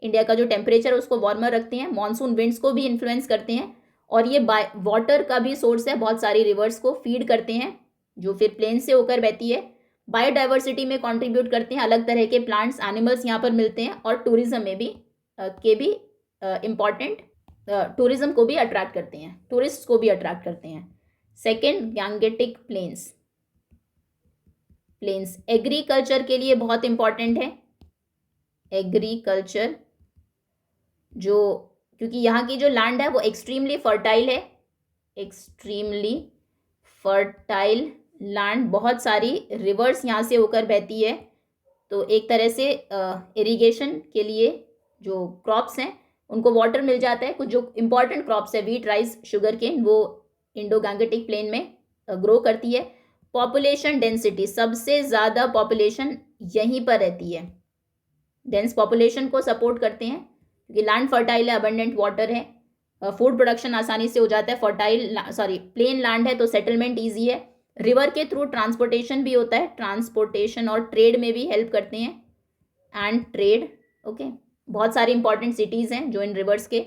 इंडिया का जो टेम्परेचर उसको वार्मर रखते हैं, मॉनसून विंड्स को भी इन्फ्लुएंस करते हैं, और ये वाटर का भी सोर्स है, बहुत सारी रिवर्स को फीड करते हैं जो फिर प्लेन से होकर बहती है। बायोडाइवर्सिटी में कंट्रीब्यूट करते हैं, अलग तरह के प्लांट्स, एनिमल्स यहाँ पर मिलते हैं, और टूरिज्म में भी इम्पॉर्टेंट, टूरिज्म को भी अट्रैक्ट करते हैं, टूरिस्ट को भी अट्रैक्ट करते हैं। सेकेंड, गैंगेटिक प्लेन्स एग्रीकल्चर के लिए बहुत इंपॉर्टेंट है। एग्रीकल्चर जो, क्योंकि यहाँ की जो लैंड है वो एक्सट्रीमली फर्टाइल है, एक्सट्रीमली फर्टाइल लैंड, बहुत सारी रिवर्स यहाँ से होकर बहती है, तो एक तरह से इरिगेशन के लिए जो क्रॉप्स हैं उनको वाटर मिल जाता है। कुछ जो इम्पॉर्टेंट क्रॉप्स है, वीट, राइस, शुगर केन, वो इंडो गैंगेटिक प्लेन में ग्रो करती है। पॉपुलेशन डेंसिटी, सबसे ज़्यादा पॉपुलेशन यहीं पर रहती है, डेंस पॉपुलेशन को सपोर्ट करते हैं क्योंकि लैंड फर्टाइल है, अबंडेंट वाटर है, फूड प्रोडक्शन आसानी से हो जाता है। प्लेन लैंड है तो सेटलमेंट ईजी है। रिवर के थ्रू ट्रांसपोर्टेशन भी होता है, ट्रांसपोर्टेशन और ट्रेड में भी हेल्प करते हैं, एंड ट्रेड। ओके, बहुत सारी इंपॉर्टेंट सिटीज़ हैं जो इन रिवर्स के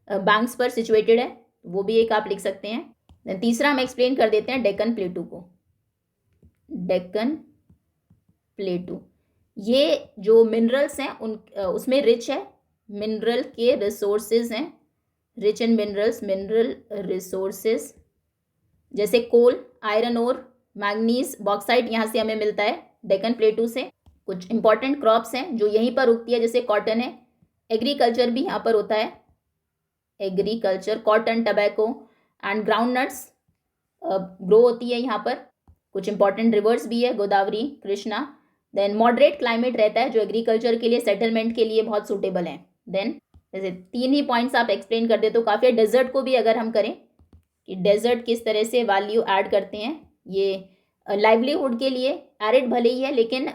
बैंक्स पर सिचुएटेड है, वो भी एक आप लिख सकते हैं। तीसरा हम एक्सप्लेन कर देते हैं डेक्कन प्लेटू को। डेक्कन प्लेटू, ये जो मिनरल्स हैं उसमें रिच है, मिनरल के रिसोर्सेज हैं, rich in minerals, mineral resources, जैसे कोल, आयरन ओर, मैग्नीज, बॉक्साइट यहाँ से हमें मिलता है डेक्कन प्लेटू से। कुछ इंपॉर्टेंट क्रॉप्स हैं जो यहीं पर उगती है, जैसे कॉटन है। एग्रीकल्चर भी यहाँ पर होता है, agriculture, cotton, tobacco and ground nuts grow होती है यहाँ पर। कुछ इंपॉर्टेंट रिवर्स भी है, Godavari, Krishna. Then moderate climate रहता है जो एग्रीकल्चर के लिए, सेटलमेंट के लिए बहुत सूटेबल है। देन जैसे 3 ही पॉइंट्स आप एक्सप्लेन कर दे तो काफ़ी है। डेजर्ट को भी अगर हम करें कि डेजर्ट किस तरह से वैल्यू ऐड करते हैं, ये लाइवलीहुड के लिए, एरिड भले ही है लेकिन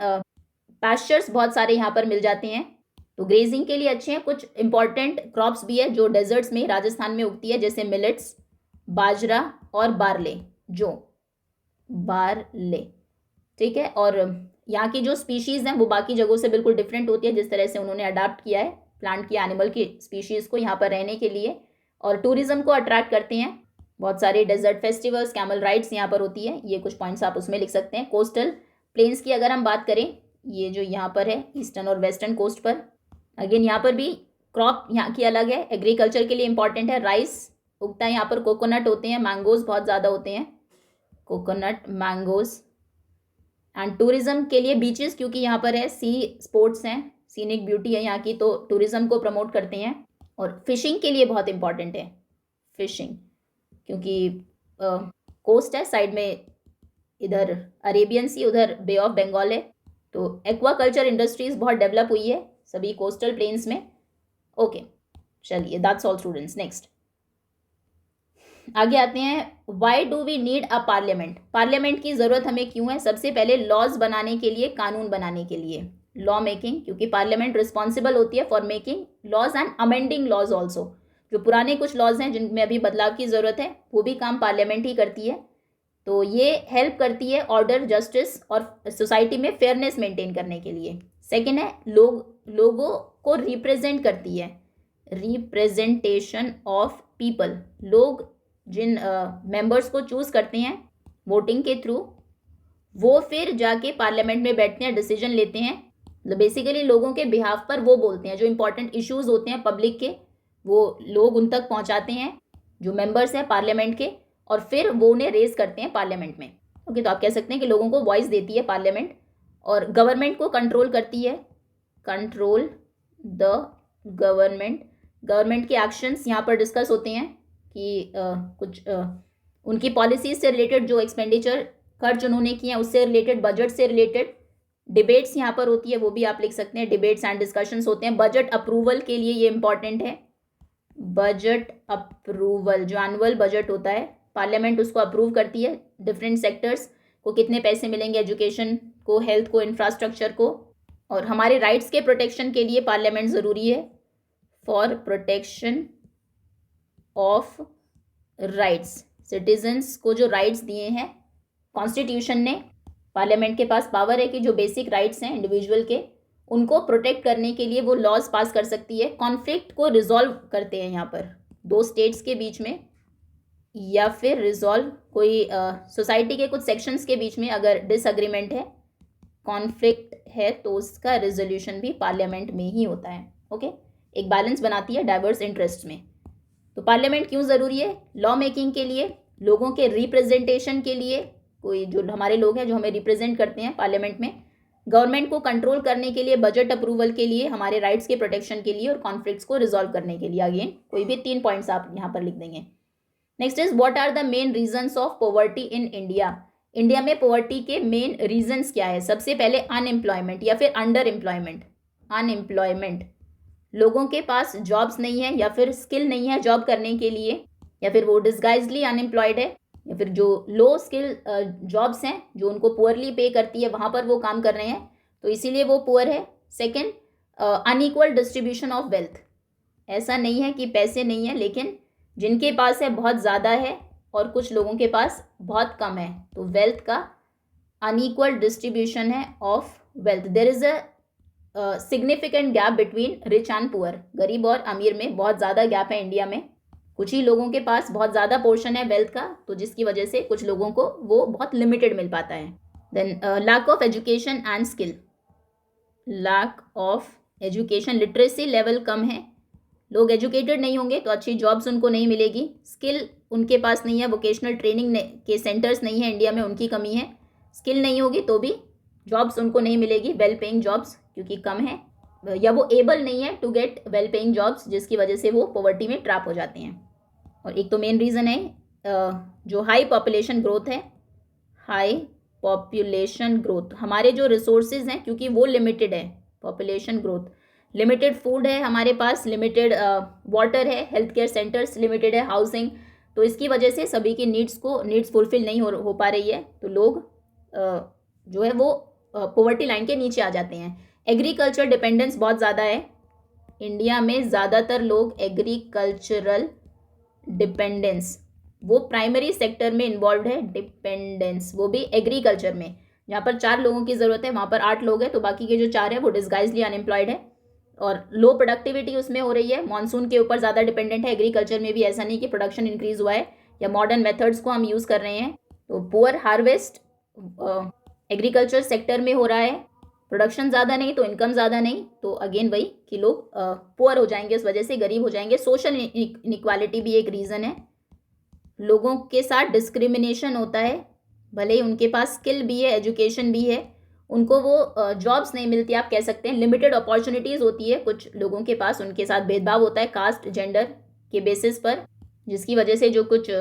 पैस्चर्स बहुत सारे यहाँ पर मिल जाते हैं, तो ग्रेजिंग के लिए अच्छे हैं। कुछ इंपॉर्टेंट क्रॉप्स भी है जो डेजर्ट्स में राजस्थान में उगती है, जैसे मिलेट्स, बाजरा और बारले, जो बारले, ठीक है। और यहाँ की जो स्पीशीज़ हैं वो बाकी जगहों से बिल्कुल डिफरेंट होती है, जिस तरह से उन्होंने अडाप्ट किया है प्लांट की, एनिमल की स्पीशीज़ को यहाँ पर रहने के लिए, और टूरिज्म को अट्रैक्ट करते हैं। बहुत सारे डेजर्ट फेस्टिवल्स, कैमल राइड्स यहाँ पर होती है। ये कुछ पॉइंट्स आप उसमें लिख सकते हैं। कोस्टल प्लेन्स की अगर हम बात करें, ये जो यहाँ पर है ईस्टर्न और वेस्टर्न कोस्ट पर, अगेन यहाँ पर भी क्रॉप यहाँ की अलग है। एग्रीकल्चर के लिए इंपॉर्टेंट है, राइस उगता है यहाँ पर, कोकोनट होते हैं, मैंगोज बहुत ज़्यादा होते हैं, कोकोनट, मैंगोज। एंड टूरिज्म के लिए बीचेस, क्योंकि यहाँ पर है, सी स्पोर्ट्स हैं, सीनिक ब्यूटी है यहाँ की, तो टूरिज्म को प्रमोट करते हैं। और फिशिंग के लिए बहुत इंपॉर्टेंट है फिशिंग, क्योंकि कोस्ट है साइड में, इधर अरेबियन सी, उधर बे ऑफ बंगाल है, तो एक्वाकल्चर इंडस्ट्रीज बहुत डेवलप हुई है सभी कोस्टल प्लेन्स में। ओके, चलिए, दैट्स ऑल स्टूडेंट्स। नेक्स्ट आगे आते हैं, why do we need a parliament. Parliament की ज़रूरत हमें क्यों है? सबसे पहले लॉज बनाने के लिए, कानून बनाने के लिए, लॉ मेकिंग, क्योंकि पार्लियामेंट रिस्पॉन्सिबल होती है for making laws and amending laws also. जो पुराने कुछ लॉज हैं जिनमें अभी बदलाव की ज़रूरत है, वो भी काम पार्लियामेंट ही करती है। तो ये हेल्प करती है ऑर्डर, जस्टिस और सोसाइटी में फेयरनेस मेंटेन करने के लिए। सेकेंड है, लोगों को रिप्रेजेंट करती है, रिप्रेजेंटेशन ऑफ पीपल। लोग जिन मेंबर्स को चूज़ करते हैं वोटिंग के थ्रू, वो फिर जाके पार्लियामेंट में बैठते हैं, डिसीजन लेते हैं। मतलब बेसिकली लोगों के बिहाफ पर वो बोलते हैं, जो इंपॉर्टेंट इश्यूज होते हैं पब्लिक के, वो लोग उन तक पहुंचाते हैं, जो मेंबर्स हैं पार्लियामेंट के, और फिर वो उन्हें रेज करते हैं पार्लियामेंट में। ओके, तो आप कह सकते हैं कि लोगों को वॉइस देती है पार्लियामेंट, और गवर्नमेंट को कंट्रोल करती है, कंट्रोल द गवर्नमेंट। गवर्नमेंट के एक्शंस यहाँ पर डिस्कस होते हैं कि कुछ उनकी पॉलिसीज से रिलेटेड, जो एक्सपेंडिचर खर्च उन्होंने किए हैं उससे रिलेटेड, बजट से रिलेटेड। डिबेट्स यहाँ पर होती है, वो भी आप लिख सकते हैं, डिबेट्स एंड डिस्कशंस होते हैं। बजट अप्रूवल के लिए ये इंपॉर्टेंट है, बजट अप्रूवल, जो एनुअल बजट होता है, पार्लियामेंट उसको अप्रूव करती है। डिफरेंट सेक्टर्स को कितने पैसे मिलेंगे, एजुकेशन को, हेल्थ को, इंफ्रास्ट्रक्चर को। और हमारे राइट्स के प्रोटेक्शन के लिए पार्लियामेंट ज़रूरी है, for protection of rights. Citizens को जो राइट्स दिए हैं कॉन्स्टिट्यूशन ने, पार्लियामेंट के पास पावर है कि जो बेसिक राइट्स हैं इंडिविजुअल के, उनको प्रोटेक्ट करने के लिए वो लॉज पास कर सकती है। कॉन्फ्लिक्ट को रिजॉल्व करते हैं यहाँ पर दो स्टेट्स के बीच में, या फिर रिजॉल्व कोई सोसाइटी के कुछ सेक्शंस के बीच में अगर डिसएग्रीमेंट है, कॉन्फ्लिक्ट है, तो उसका रिजोल्यूशन भी पार्लियामेंट में ही होता है। ओके, एक बैलेंस बनाती है डाइवर्स इंटरेस्ट में। तो पार्लियामेंट क्यों ज़रूरी है? लॉ मेकिंग के लिए, लोगों के रिप्रेजेंटेशन के लिए, कोई जो हमारे लोग हैं जो हमें रिप्रेजेंट करते हैं पार्लियामेंट में, गवर्नमेंट को कंट्रोल करने के लिए, बजट अप्रूवल के लिए, हमारे राइट्स के प्रोटेक्शन के लिए, और कॉन्फ्लिक्ट्स को रिजॉल्व करने के लिए। अगेन कोई भी 3 पॉइंट्स आप यहाँ पर लिख देंगे। Next is, what are the main reasons of poverty in India. India में पॉवर्टी के मेन रीजंस क्या है? सबसे पहले अनएम्प्लॉयमेंट या फिर अंडर एम्प्लॉयमेंट। अनएम्प्लॉयमेंट, लोगों के पास जॉब्स नहीं है, या फिर स्किल नहीं है जॉब करने के लिए, या फिर वो डिस्गाइजली अनएम्प्लॉयड है, या फिर जो लो स्किल जॉब्स हैं जो उनको पुअरली पे करती है, वहाँ पर वो काम कर रहे हैं, तो इसीलिए वो पुअर है। Second, unequal distribution of wealth. ऐसा नहीं है कि पैसे नहीं है, लेकिन जिनके पास है बहुत ज़्यादा है और कुछ लोगों के पास बहुत कम है, तो वेल्थ का अनइक्वल डिस्ट्रीब्यूशन है of wealth. There is a significant gap between rich and poor. गरीब और अमीर में बहुत ज़्यादा गैप है इंडिया में। कुछ ही लोगों के पास बहुत ज़्यादा पोर्शन है वेल्थ का, तो जिसकी वजह से कुछ लोगों को वो बहुत लिमिटेड मिल पाता है। Then lack of education and skill. Lack of education, literacy level कम है, लोग एजुकेटेड नहीं होंगे तो अच्छी जॉब्स उनको नहीं मिलेगी। स्किल उनके पास नहीं है, वोकेशनल ट्रेनिंग के सेंटर्स नहीं है इंडिया में, उनकी कमी है। स्किल नहीं होगी तो भी जॉब्स उनको नहीं मिलेगी, वेल पेइंग जॉब्स, क्योंकि कम है, या वो एबल नहीं है to get well paying jobs, जिसकी वजह से वो पॉवर्टी में ट्रैप हो जाते हैं। और एक तो मेन रीज़न है जो हाई पॉपुलेशन ग्रोथ है। हाई पॉपुलेशन ग्रोथ, हमारे जो रिसोर्सेज हैं क्योंकि वो लिमिटेड है, पॉपुलेशन ग्रोथ, लिमिटेड फूड है हमारे पास, लिमिटेड वाटर है, हेल्थ केयर सेंटर्स लिमिटेड है, हाउसिंग, तो इसकी वजह से सभी की नीड्स फुलफिल नहीं हो पा रही है, तो लोग जो है वो पॉवर्टी लाइन के नीचे आ जाते हैं। एग्रीकल्चर डिपेंडेंस बहुत ज़्यादा है, इंडिया में ज़्यादातर लोग एग्रीकल्चरल डिपेंडेंस, वो प्राइमरी सेक्टर में इन्वॉल्व है, डिपेंडेंस वो भी एग्रीकल्चर में। जहाँ पर 4 लोगों की ज़रूरत है वहाँ पर 8 लोग हैं, तो बाकी के जो 4 है वो डिस्गाइजली अनएम्प्लॉयड है और लो प्रोडक्टिविटी उसमें हो रही है, मानसून के ऊपर ज़्यादा डिपेंडेंट है। एग्रीकल्चर में भी ऐसा नहीं कि प्रोडक्शन इंक्रीज़ हुआ है या मॉडर्न मेथड्स को हम यूज़ कर रहे हैं। तो पुअर हार्वेस्ट एग्रीकल्चर सेक्टर में हो रहा है, प्रोडक्शन ज़्यादा नहीं तो इनकम ज़्यादा नहीं, तो अगेन वही कि लोग पुअर हो जाएंगे, उस वजह से गरीब हो जाएंगे। सोशल इनइक्वालिटी भी एक रीज़न है, लोगों के साथ डिस्क्रिमिनेशन होता है, भले ही उनके पास स्किल भी है, एजुकेशन भी है, उनको वो जॉब्स नहीं मिलती, आप कह सकते हैं लिमिटेड अपॉर्चुनिटीज़ होती है कुछ लोगों के पास, उनके साथ भेदभाव होता है कास्ट जेंडर के बेसिस पर, जिसकी वजह से जो कुछ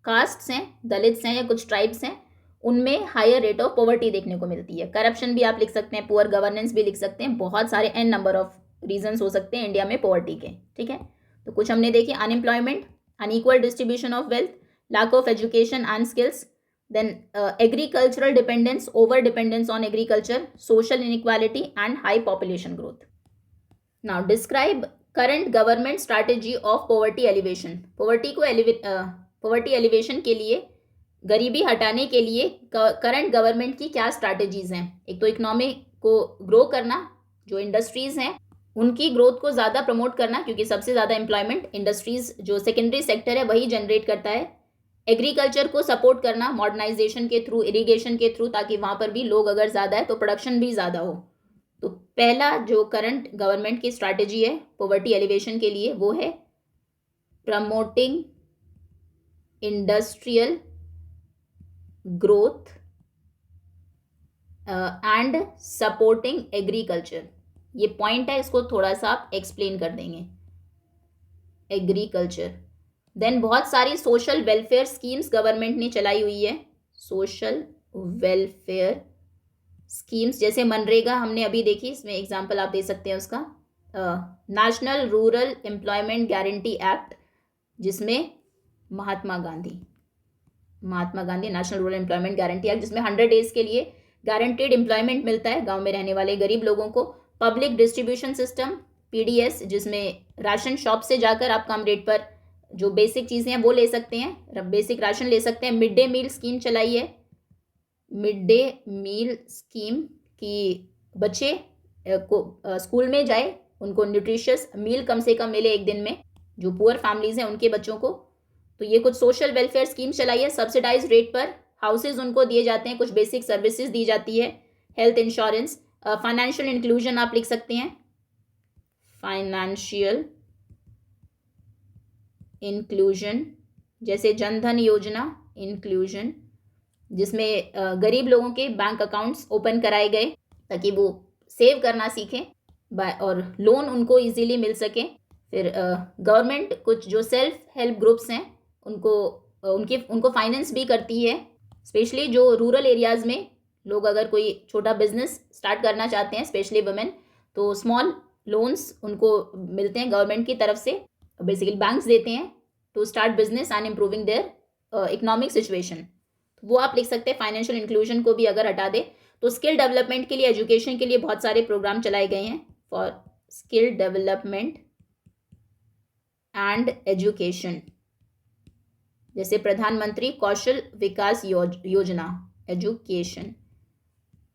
कास्ट्स हैं, दलित्स हैं या कुछ ट्राइब्स हैं, उनमें हायर रेट ऑफ पॉवर्टी देखने को मिलती है। करप्शन भी आप लिख सकते हैं, पुअर गवर्नेंस भी लिख सकते हैं, बहुत सारे एन नंबर ऑफ रीजंस हो सकते हैं इंडिया में पॉवर्टी के। ठीक है, तो कुछ हमने देखे, unemployment, unequal distribution of wealth, lack of education and skills, then agricultural dependence, over dependence on agriculture, social inequality and high population growth. Now describe current government strategy of poverty alleviation. poverty alleviation के लिए, गरीबी हटाने के लिए current government की क्या strategies हैं? एक तो इकोनॉमी को ग्रो करना, जो इंडस्ट्रीज हैं उनकी ग्रोथ को ज़्यादा प्रमोट करना, क्योंकि सबसे ज़्यादा एम्प्लॉयमेंट इंडस्ट्रीज जो सेकेंडरी सेक्टर है वही जनरेट करता है। एग्रीकल्चर को सपोर्ट करना मॉडर्नाइजेशन के थ्रू, इरिगेशन के थ्रू, ताकि वहाँ पर भी लोग अगर ज़्यादा है तो प्रोडक्शन भी ज़्यादा हो। तो पहला जो करंट गवर्नमेंट की स्ट्रैटेजी है पॉवर्टी एलिवेशन के लिए वो है promoting industrial growth and supporting agriculture. ये पॉइंट है, इसको थोड़ा सा आप एक्सप्लेन कर देंगे। एग्रीकल्चर, देन बहुत सारी सोशल वेलफेयर स्कीम्स गवर्नमेंट ने चलाई हुई है, सोशल वेलफेयर स्कीम्स, जैसे मनरेगा हमने अभी देखी, इसमें एग्जांपल आप दे सकते हैं उसका, national rural employment guarantee act, जिसमें Mahatma Gandhi national rural employment guarantee act, जिसमें 100 डेज के लिए गारंटीड एम्प्लॉयमेंट मिलता है गांव में रहने वाले गरीब लोगों को। पब्लिक डिस्ट्रीब्यूशन सिस्टम पीडीएस, जिसमें राशन शॉप से जाकर आप कम रेट पर जो बेसिक चीज़ें हैं वो ले सकते हैं, बेसिक राशन ले सकते हैं। मिड डे मील स्कीम चलाई है, मिड डे मील स्कीम की बच्चे को स्कूल में जाए, उनको न्यूट्रिशियस मील कम से कम मिले एक दिन में, जो पुअर फैमिलीज़ हैं उनके बच्चों को। तो ये कुछ सोशल वेलफेयर स्कीम चलाई है। सब्सिडाइज रेट पर हाउसेज उनको दिए जाते हैं, कुछ बेसिक सर्विसेज दी जाती है, हेल्थ इंश्योरेंस। फाइनेंशियल इंक्लूजन आप लिख सकते हैं, फाइनेंशियल इंक्लूजन, जैसे जनधन योजना इंक्लूजन, जिसमें गरीब लोगों के बैंक अकाउंट्स ओपन कराए गए ताकि वो सेव करना सीखें और लोन उनको इजीली मिल सके। फिर गवर्नमेंट कुछ जो सेल्फ हेल्प ग्रुप्स हैं उनको फाइनेंस भी करती है, स्पेशली जो रूरल एरियाज़ में लोग अगर कोई छोटा बिजनेस स्टार्ट करना चाहते हैं, स्पेशली वुमेन, तो स्मॉल लोन्स उनको मिलते हैं गवर्नमेंट की तरफ से, बेसिकली बैंक्स देते हैं to start business and improving their economic situation. वो आप लिख सकते हैं। फाइनेंशियल इंक्लूजन को भी अगर हटा दे तो स्किल डेवलपमेंट के लिए, एजुकेशन के लिए बहुत सारे प्रोग्राम चलाए गए हैं for skill development and education, जैसे प्रधानमंत्री कौशल विकास योजना, एजुकेशन,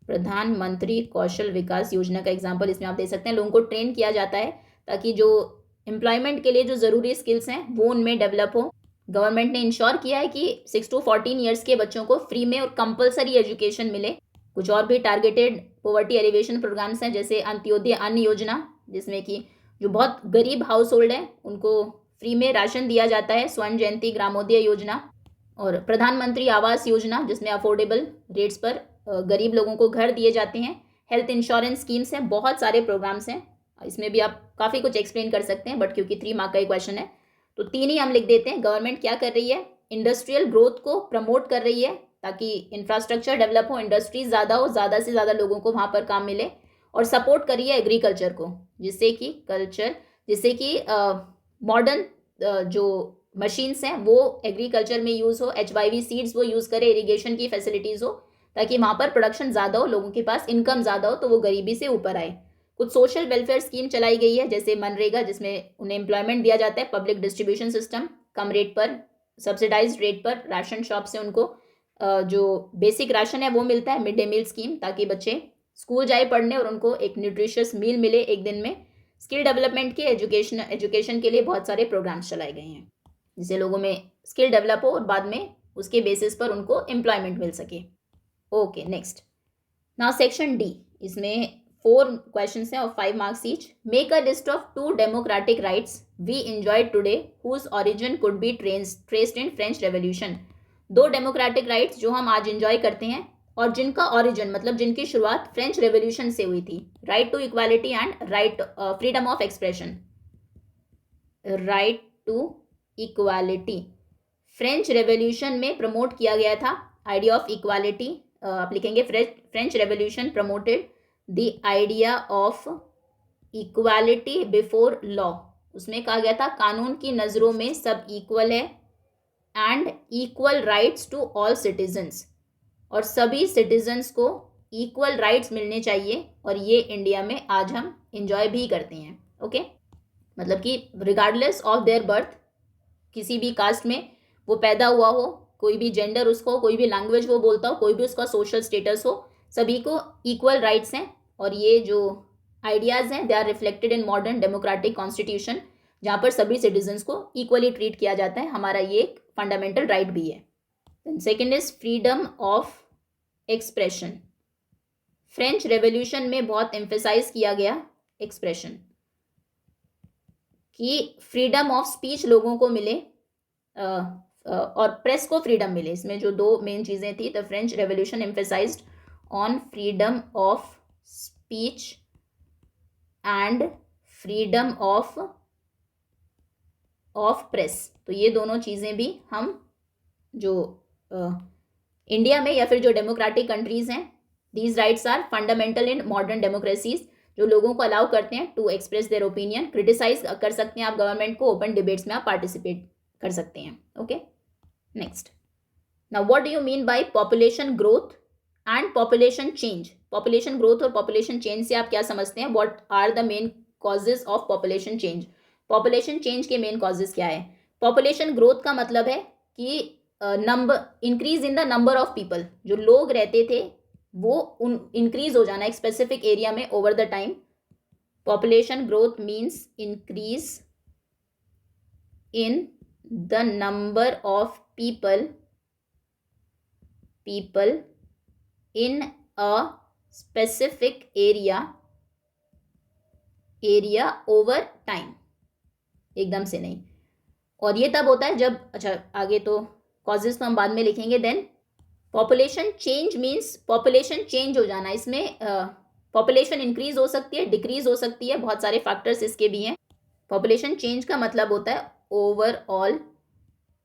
प्रधानमंत्री कौशल विकास योजना का एग्जाम्पल इसमें आप दे सकते हैं। लोगों को ट्रेन किया जाता है ताकि जो एम्प्लॉयमेंट के लिए जो ज़रूरी स्किल्स हैं वो उनमें डेवलप हो। गवर्नमेंट ने इंश्योर किया है कि 6 to 14 ईयर्स के बच्चों को फ्री में और कंपलसरी एजुकेशन मिले। कुछ और भी टारगेटेड पॉवर्टी एलिवेशन प्रोग्राम्स हैं, जैसे अंत्योदय अन्न योजना, जिसमें कि जो बहुत गरीब हाउस होल्ड हैं उनको फ्री में राशन दिया जाता है, स्वर्ण जयंती ग्रामोदय योजना, और प्रधानमंत्री आवास योजना, जिसमें अफोर्डेबल रेट्स पर गरीब लोगों को घर दिए जाते हैं। हेल्थ इंश्योरेंस स्कीम्स हैं, बहुत सारे प्रोग्राम्स हैं, इसमें भी आप काफ़ी कुछ एक्सप्लेन कर सकते हैं, बट क्योंकि 3 मार्क का ही क्वेश्चन है तो 3 ही हम लिख देते हैं। गवर्नमेंट क्या कर रही है? इंडस्ट्रियल ग्रोथ को प्रमोट कर रही है ताकि इंफ्रास्ट्रक्चर डेवलप हो, इंडस्ट्रीज ज़्यादा हो, ज़्यादा से ज़्यादा लोगों को वहाँ पर काम मिले, और सपोर्ट कर रही है एग्रीकल्चर को, जिससे कि मॉडर्न जो मशीन्स हैं वो एग्रीकल्चर में यूज़ हो, HYV सीड्स वो यूज़ करे, इरीगेशन की फैसिलिटीज़ हो, ताकि वहाँ पर प्रोडक्शन ज़्यादा हो, लोगों के पास इनकम ज़्यादा हो, तो वो गरीबी से ऊपर आए। कुछ सोशल वेलफेयर स्कीम चलाई गई है, जैसे मनरेगा, जिसमें उन्हें एम्प्लॉयमेंट दिया जाता है, पब्लिक डिस्ट्रीब्यूशन सिस्टम, कम रेट पर, सब्सिडाइज्ड रेट पर राशन शॉप से उनको जो बेसिक राशन है वो मिलता है, मिड डे मील स्कीम, ताकि बच्चे स्कूल जाए पढ़ने और उनको एक न्यूट्रिशियस मील मिले एक दिन में। स्किल डेवलपमेंट के एजुकेशन के लिए बहुत सारे प्रोग्राम्स चलाए गए हैं, जिससे लोगों में स्किल डेवलप हो और बाद में उसके बेसिस पर उनको एम्प्लॉयमेंट मिल सके। Okay, next. Now section D, इसमें 4 क्वेश्चंस हैं और 5 marks each. Make a list of 2 democratic rights we enjoyed today whose origin could be traced in French revolution. 2 democratic rights जो हम आज एंजॉय करते हैं और जिनका ओरिजिन मतलब जिनकी शुरुआत फ्रेंच रेवोल्यूशन से हुई थी। Right to equality and right freedom of expression. Right to equality French revolution में प्रमोट किया गया था आइडिया ऑफ इक्वालिटी। आप लिखेंगे French revolution promoted the idea of equality before law. उसमें कहा गया था कानून की नज़रों में सब इक्वल है and equal rights to all citizens, और सभी सिटीजन्स को इक्वल राइट्स मिलने चाहिए, और ये इंडिया में आज हम इंजॉय भी करते हैं। ओके, मतलब कि रिगार्डलेस ऑफ देयर बर्थ, किसी भी कास्ट में वो पैदा हुआ हो, कोई भी जेंडर उसको, कोई भी लैंग्वेज वो बोलता हो, कोई भी उसका सोशल स्टेटस हो, सभी को इक्वल राइट्स हैं। और ये जो आइडियाज़ हैं they are reflected in modern democratic constitution, जहाँ पर सभी सिटीजन्स को इक्वली ट्रीट किया जाता है। हमारा ये एक फंडामेंटल राइट भी है। Then second is freedom of expression. French revolution में बहुत एम्फेसाइज किया गया एक्सप्रेशन, कि फ्रीडम ऑफ स्पीच लोगों को मिले और प्रेस को फ्रीडम मिले। इसमें जो 2 मेन चीज़ें थी, the French revolution emphasised on freedom of speech and freedom of press. तो ये दोनों चीज़ें भी हम जो इंडिया में या फिर जो डेमोक्रेटिक कंट्रीज़ हैं, these rights are fundamental in modern democracies, जो लोगों को अलाउ करते हैं to express their opinion. Criticise कर सकते हैं आप गवर्नमेंट को, ओपन डिबेट्स में आप पार्टिसिपेट कर सकते हैं। Okay, next. Now what do you mean by population growth and population change. Population growth और पॉपुलेशन चेंज से आप क्या समझते हैं? What are the main causes of population change. Population change के मेन कॉजेज क्या है? पॉपुलेशन ग्रोथ का मतलब है कि number increase in the number of people, जो लोग रहते थे वो इंक्रीज हो जाना एक स्पेसिफिक एरिया में over the time. Population growth means increase in the number of people in a specific area over time, एकदम से नहीं। और ये तब होता है जब, अच्छा आगे तो कॉजेज तो हम बाद में लिखेंगे। Then population change means population change हो जाना। इसमें पॉपुलेशन इंक्रीज हो सकती है, डिक्रीज हो सकती है, बहुत सारे फैक्टर्स इसके भी हैं। पॉपुलेशन चेंज का मतलब होता है overall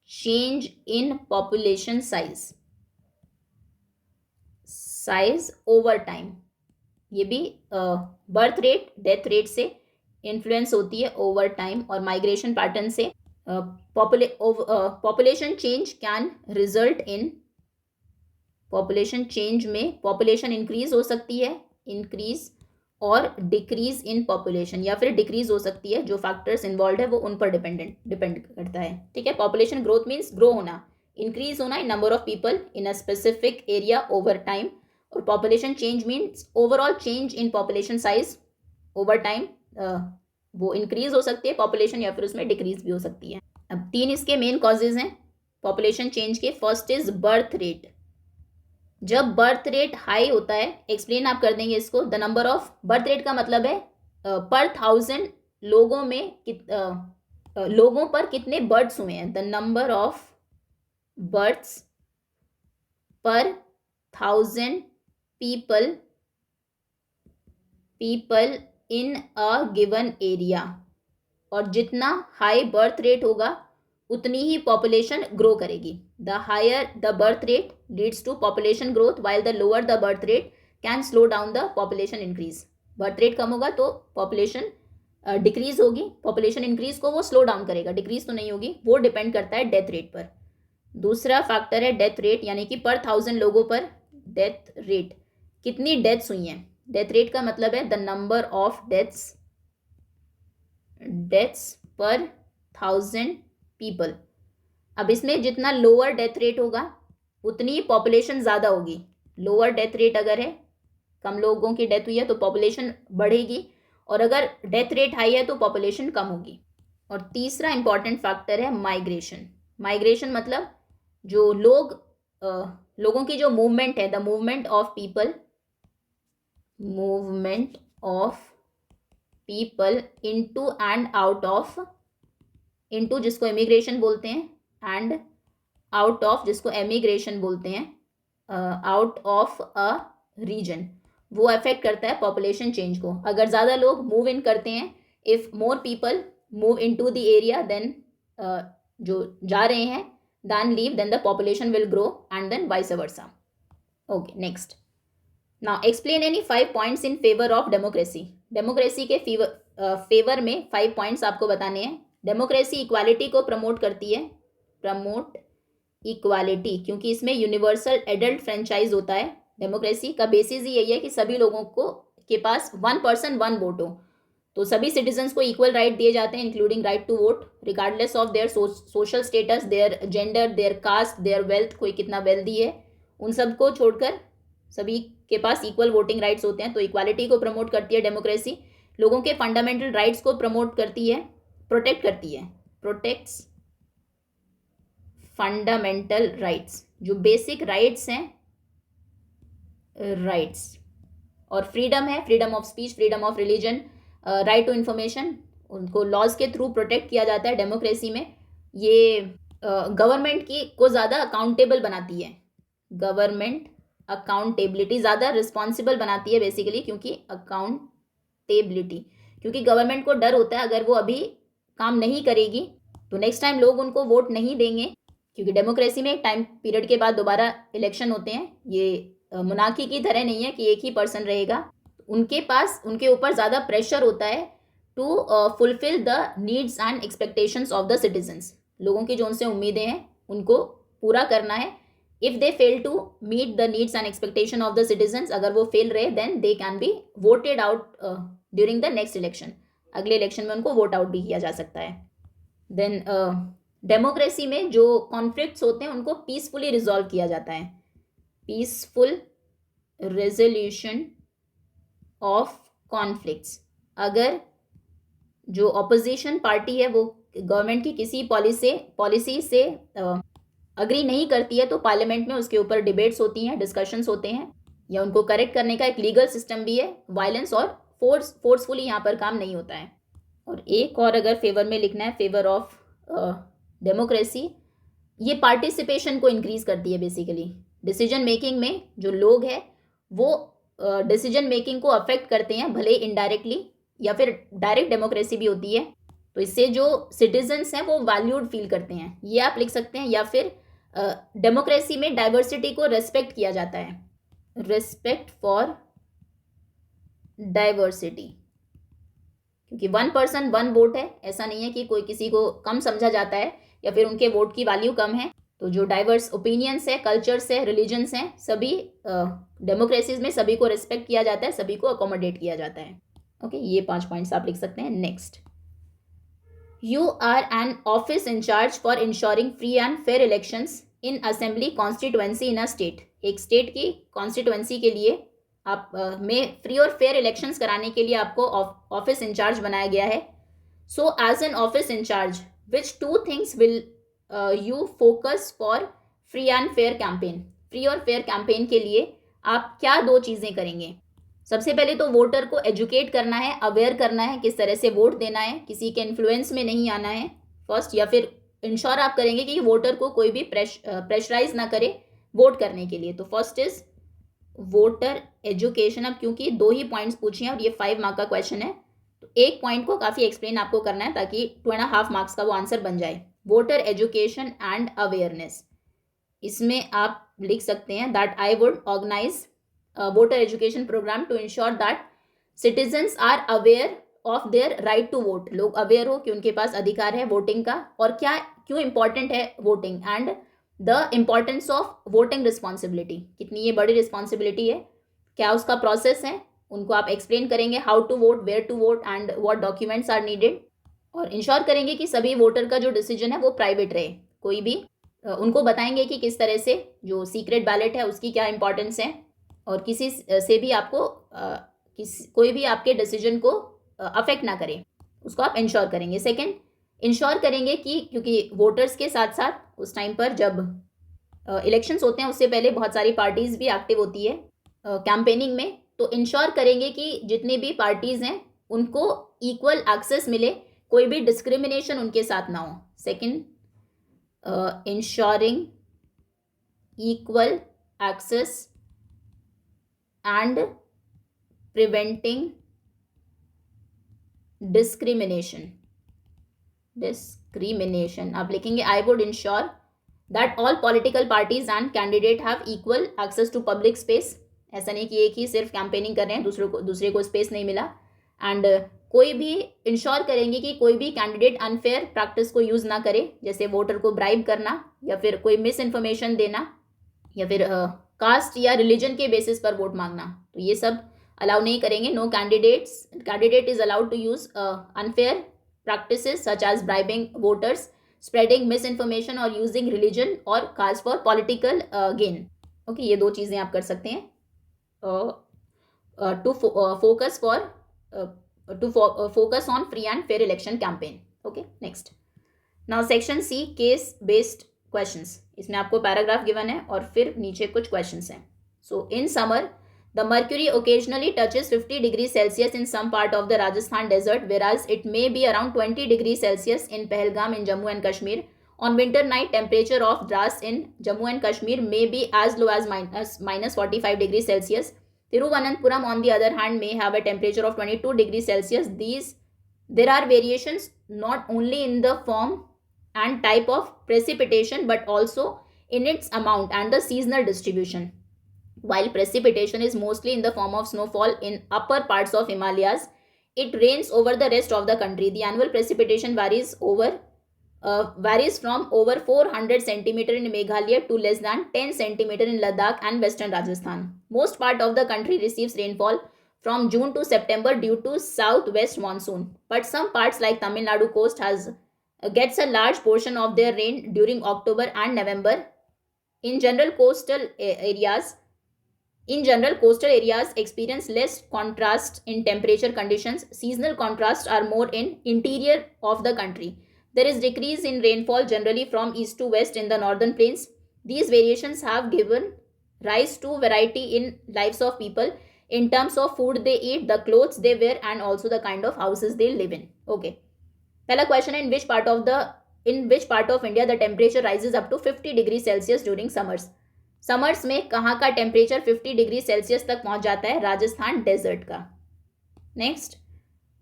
change in population size over time. ये भी बर्थ रेट डेथ रेट से इन्फ्लुएंस होती है ओवर टाइम, और माइग्रेशन पैटर्न से। Population change can result in, population change में पॉपुलेशन इंक्रीज हो सकती है, इंक्रीज और डिक्रीज इन पॉपुलेशन, या फिर डिक्रीज हो सकती है। जो फैक्टर्स इन्वॉल्व है वो उन पर डिपेंड करता है। ठीक है, पॉपुलेशन ग्रोथ मीन्स ग्रो होना, इंक्रीज होना in number of people in a specific area over time, और population change means overall change in population size over time. वो इंक्रीज हो सकती है पॉपुलेशन, या फिर उसमें डिक्रीज भी हो सकती है। अब 3 इसके मेन कॉजेज हैं पॉपुलेशन चेंज के। First is birth rate. जब बर्थ रेट हाई होता है, एक्सप्लेन आप कर देंगे इसको। The number of, birth rate का मतलब है पर 1000 लोगों में लोगों पर कितने बर्थ्स हुए हैं। The number of births per 1000 people in a given area. और जितना हाई बर्थ रेट होगा उतनी ही पॉपुलेशन ग्रो करेगी। The higher the birth rate leads to population growth, while the lower the birth rate can slow down the population increase. Birth rate कम होगा तो population decrease होगी, पॉपुलेशन इंक्रीज को वो स्लो डाउन करेगा, decrease तो नहीं होगी। वो डिपेंड करता है डेथ रेट पर। दूसरा फैक्टर है डेथ रेट, यानी कि पर 1000 लोगों पर डेथ रेट, कितनी डेथ्स हुई हैं। डेथ रेट का मतलब है द नंबर ऑफ डेथ्स पर 1000 पीपल। अब इसमें जितना लोअर डेथ रेट होगा उतनी पॉपुलेशन ज़्यादा होगी। लोअर डेथ रेट अगर है, कम लोगों की डेथ हुई है तो पॉपुलेशन बढ़ेगी, और अगर डेथ रेट हाई है तो पॉपुलेशन कम होगी। और तीसरा इंपॉर्टेंट फैक्टर है माइग्रेशन। माइग्रेशन मतलब जो लोगों की जो मूवमेंट है, the movement of people into and out of, into जिसको इमिग्रेशन बोलते हैं एंड आउट ऑफ जिसको एमिग्रेशन बोलते हैं, आउट ऑफ अ रीजन, वो अफेक्ट करता है पॉपुलेशन चेंज को। अगर ज़्यादा लोग मूव इन करते हैं, if more people move in to the area then, जो जा रहे हैं then leave, then the population will grow and then vice versa. Okay, next. Now explain any 5 points in favour of democracy. Democracy के favour में 5 points आपको बताने हैं। Democracy equality को प्रमोट करती है, प्रमोट इक्वालिटी, क्योंकि इसमें यूनिवर्सल एडल्ट फ्रेंचाइज होता है। डेमोक्रेसी का बेसिस ही यही है कि सभी लोगों को के पास 1 पर्सन 1 वोट हो, तो सभी सिटीजन्स को इक्वल राइट दिए जाते हैं, including right to vote, regardless of their social status, their gender, their caste, their wealth, कोई कितना वेल्दी है, उन सबको छोड़कर सभी के पास इक्वल वोटिंग राइट्स होते हैं। तो इक्वालिटी को प्रमोट करती है डेमोक्रेसी। लोगों के फंडामेंटल राइट्स को प्रमोट करती है, प्रोटेक्ट करती है, प्रोटेक्ट्स फंडामेंटल राइट्स, जो बेसिक राइट्स हैं, राइट्स। और फ्रीडम है, freedom of speech, freedom of religion, right to information, उनको लॉज के थ्रू प्रोटेक्ट किया जाता है डेमोक्रेसी में। ये गवर्नमेंट की को ज़्यादा अकाउंटेबल बनाती है, गवर्नमेंट अकाउंटेबिलिटी ज़्यादा रिस्पॉन्सिबल बनाती है बेसिकली, क्योंकि अकाउंटेबिलिटी, क्योंकि गवर्नमेंट को डर होता है अगर वो अभी काम नहीं करेगी तो नेक्स्ट टाइम लोग उनको वोट नहीं देंगे, क्योंकि डेमोक्रेसी में एक टाइम पीरियड के बाद दोबारा इलेक्शन होते हैं। ये मोनार्की की तरह नहीं है कि एक ही पर्सन रहेगा। उनके पास, उनके ऊपर ज़्यादा प्रेशर होता है to fulfil the needs and expectations of the citizens. लोगों की जो उनसे उम्मीदें हैं उनको पूरा करना है। If they fail to meet the needs and expectation of the citizens, अगर वो फेल रहे then they can be voted out during the next election. अगले इलेक्शन में उनको वोट आउट भी किया जा सकता है। देन डेमोक्रेसी में जो कॉन्फ्लिक्ट्स होते हैं उनको पीसफुली रिजॉल्व किया जाता है, पीसफुल रेजोल्यूशन ऑफ कॉन्फ्लिक्ट्स। अगर जो ऑपोजिशन पार्टी है वो गवर्नमेंट की किसी पॉलिसी से अग्री नहीं करती है तो पार्लियामेंट में उसके ऊपर डिबेट्स होती हैं, डिस्कशंस होते हैं, या उनको करेक्ट करने का एक लीगल सिस्टम भी है। वायलेंस और फोर्सफुली यहाँ पर काम नहीं होता है। और एक और अगर फेवर में लिखना है, फेवर ऑफ डेमोक्रेसी, ये पार्टिसिपेशन को इंक्रीज करती है बेसिकली। डिसीजन मेकिंग में जो लोग हैं वो डिसीजन मेकिंग को अफेक्ट करते हैं, भले इनडायरेक्टली या फिर डायरेक्ट डेमोक्रेसी भी होती है। तो इससे जो सिटीजन्स हैं वो वैल्यूड फील करते हैं, ये आप लिख सकते हैं। या फिर डेमोक्रेसी में डाइवर्सिटी को रेस्पेक्ट किया जाता है, रेस्पेक्ट फॉर डाइवर्सिटी, क्योंकि 1 पर्सन 1 वोट है, ऐसा नहीं है कि कोई किसी को कम समझा जाता है या फिर उनके वोट की वैल्यू कम है। तो जो डाइवर्स ओपिनियंस है, कल्चर्स है, रिलीजन्स हैं, सभी डेमोक्रेसीज में सभी को रिस्पेक्ट किया जाता है, सभी को अकोमोडेट किया जाता है। ओके, ये 5 पॉइंट्स आप लिख सकते हैं। Next, you are an office incharge for ensuring free and fair elections in assembly constituency in a state. एक स्टेट की कॉन्स्टिट्यूएंसी के लिए आप में फ्री और फेयर इलेक्शंस कराने के लिए आपको ऑफिस इंचार्ज बनाया गया है। So as an office incharge which 2 things will you focus for free and fair campaign. Free और फेयर कैंपेन के लिए आप क्या 2 चीज़ें करेंगे? सबसे पहले तो वोटर को एजुकेट करना है, अवेयर करना है किस तरह से वोट देना है, किसी के इन्फ्लुएंस में नहीं आना है फर्स्ट, या फिर इंश्योर आप करेंगे कि वोटर को कोई भी प्रेशराइज ना करे वोट करने के लिए। तो फर्स्ट इज वोटर एजुकेशन। अब क्योंकि 2 ही पॉइंट्स पूछे हैं और ये 5 मार्क का क्वेश्चन है तो एक पॉइंट को काफ़ी एक्सप्लेन आपको करना है ताकि 2.5 मार्क्स का वो आंसर बन जाए। वोटर एजुकेशन एंड अवेयरनेस, इसमें आप लिख सकते हैं that I would organise voter education programme to ensure that citizens are aware of their right to vote. लोग अवेयर हो कि उनके पास अधिकार है वोटिंग का और क्या क्यों इम्पॉर्टेंट है voting, and the importance of voting responsibility, कितनी ये बड़ी रिस्पॉन्सिबिलिटी है, क्या उसका प्रोसेस है, उनको आप एक्सप्लेन करेंगे how to vote, where to vote and what documents are needed, और इंश्योर करेंगे कि सभी वोटर का जो डिसीजन है वो प्राइवेट रहे। कोई भी उनको बताएंगे कि किस तरह से जो सीक्रेट बैलेट है उसकी क्या इंपॉर्टेंस है, और किसी से भी आपको कोई भी आपके डिसीजन को अफेक्ट ना करे, उसको आप इंश्योर करेंगे। सेकंड, इंश्योर करेंगे कि क्योंकि वोटर्स के साथ साथ उस टाइम पर जब इलेक्शंस होते हैं उससे पहले बहुत सारी पार्टीज भी एक्टिव होती है कैंपेनिंग में, तो इंश्योर करेंगे कि जितनी भी पार्टीज हैं उनको इक्वल एक्सेस मिले, कोई भी डिस्क्रिमिनेशन उनके साथ ना हो। Second, ensuring equal access and preventing discrimination आप लिखेंगे I would ensure that all political parties and candidate have equal access to public space. ऐसा नहीं कि एक ही सिर्फ कैंपेनिंग कर रहे हैं, दूसरे को स्पेस नहीं मिला। एंड कोई भी इंश्योर करेंगे कि कोई भी कैंडिडेट अनफेयर प्रैक्टिस को यूज़ ना करे, जैसे वोटर को ब्राइब करना या फिर कोई मिस इन्फॉर्मेशन देना या फिर कास्ट या रिलीजन के बेसिस पर वोट मांगना, तो ये सब अलाउ नहीं करेंगे। No candidate is allowed to use unfair practices such as bribing voters, spreading misinformation और using religion और cause for political gain। Okay, ये दो चीज़ें आप कर सकते हैं to focus on free and fair election campaign। Okay, next. Now section C, case based questions. इसमें आपको पैराग्राफ गिवन है और फिर नीचे कुछ क्वेश्चंस हैं। So in summer the mercury occasionally touches 50 degrees Celsius in some part of the Rajasthan desert, whereas it may be around 20 degrees Celsius in Pahalgam in Jammu and Kashmir. On winter night, temperature of Dras in Jammu and Kashmir may be as low as minus 45 degrees Celsius. Thiruvananthapuram, on the other hand, may have a temperature of 22 degrees Celsius. There are variations not only in the form and type of precipitation, but also in its amount and the seasonal distribution. While precipitation is mostly in the form of snowfall in upper parts of Himalayas, it rains over the rest of the country. The annual precipitation varies from over 400 centimeter in Meghalaya to less than 10 centimeter in Ladakh and western Rajasthan. Most part of the country receives rainfall from June to September due to southwest monsoon, but some parts like Tamil Nadu coast gets a large portion of their rain during October and November. In general, coastal areas experience less contrast in temperature conditions. Seasonal contrasts are more in interior of the country. There is decrease in rainfall generally from east to west in the northern plains. These variations have given rise to variety in lives of people in terms of food they eat, the clothes they wear, and also the kind of houses they live in. Okay. पहला question है, in which part of India the temperature rises up to 50 degrees Celsius during summers? Summers में कहाँ का temperature 50 degree Celsius तक पहुंच जाता है? Rajasthan desert का। Next,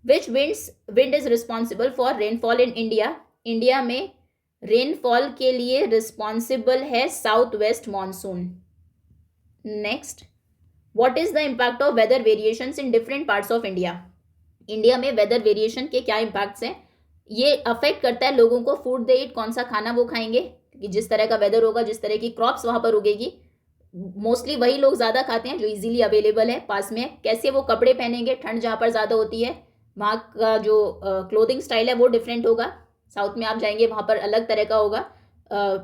which wind is responsible for rainfall in India? India में रेनफॉल के लिए रिस्पॉन्सिबल है south west monsoon. Next, what is the impact of weather variations in different parts of India? India में वेदर वेरिएशन के क्या impacts हैं? ये affect करता है लोगों को, फूड दे ईट, कौन सा खाना वो खाएंगे, कि जिस तरह का वेदर होगा, जिस तरह की क्रॉप्स वहाँ पर उगेगी, मोस्टली वही लोग ज़्यादा खाते हैं जो इजीली अवेलेबल है पास में। कैसे वो कपड़े पहनेंगे, ठंड जहाँ पर ज़्यादा होती है वहाँ का जो क्लोथिंग स्टाइल है वो डिफरेंट होगा। साउथ में आप जाएंगे वहाँ पर अलग तरह का होगा,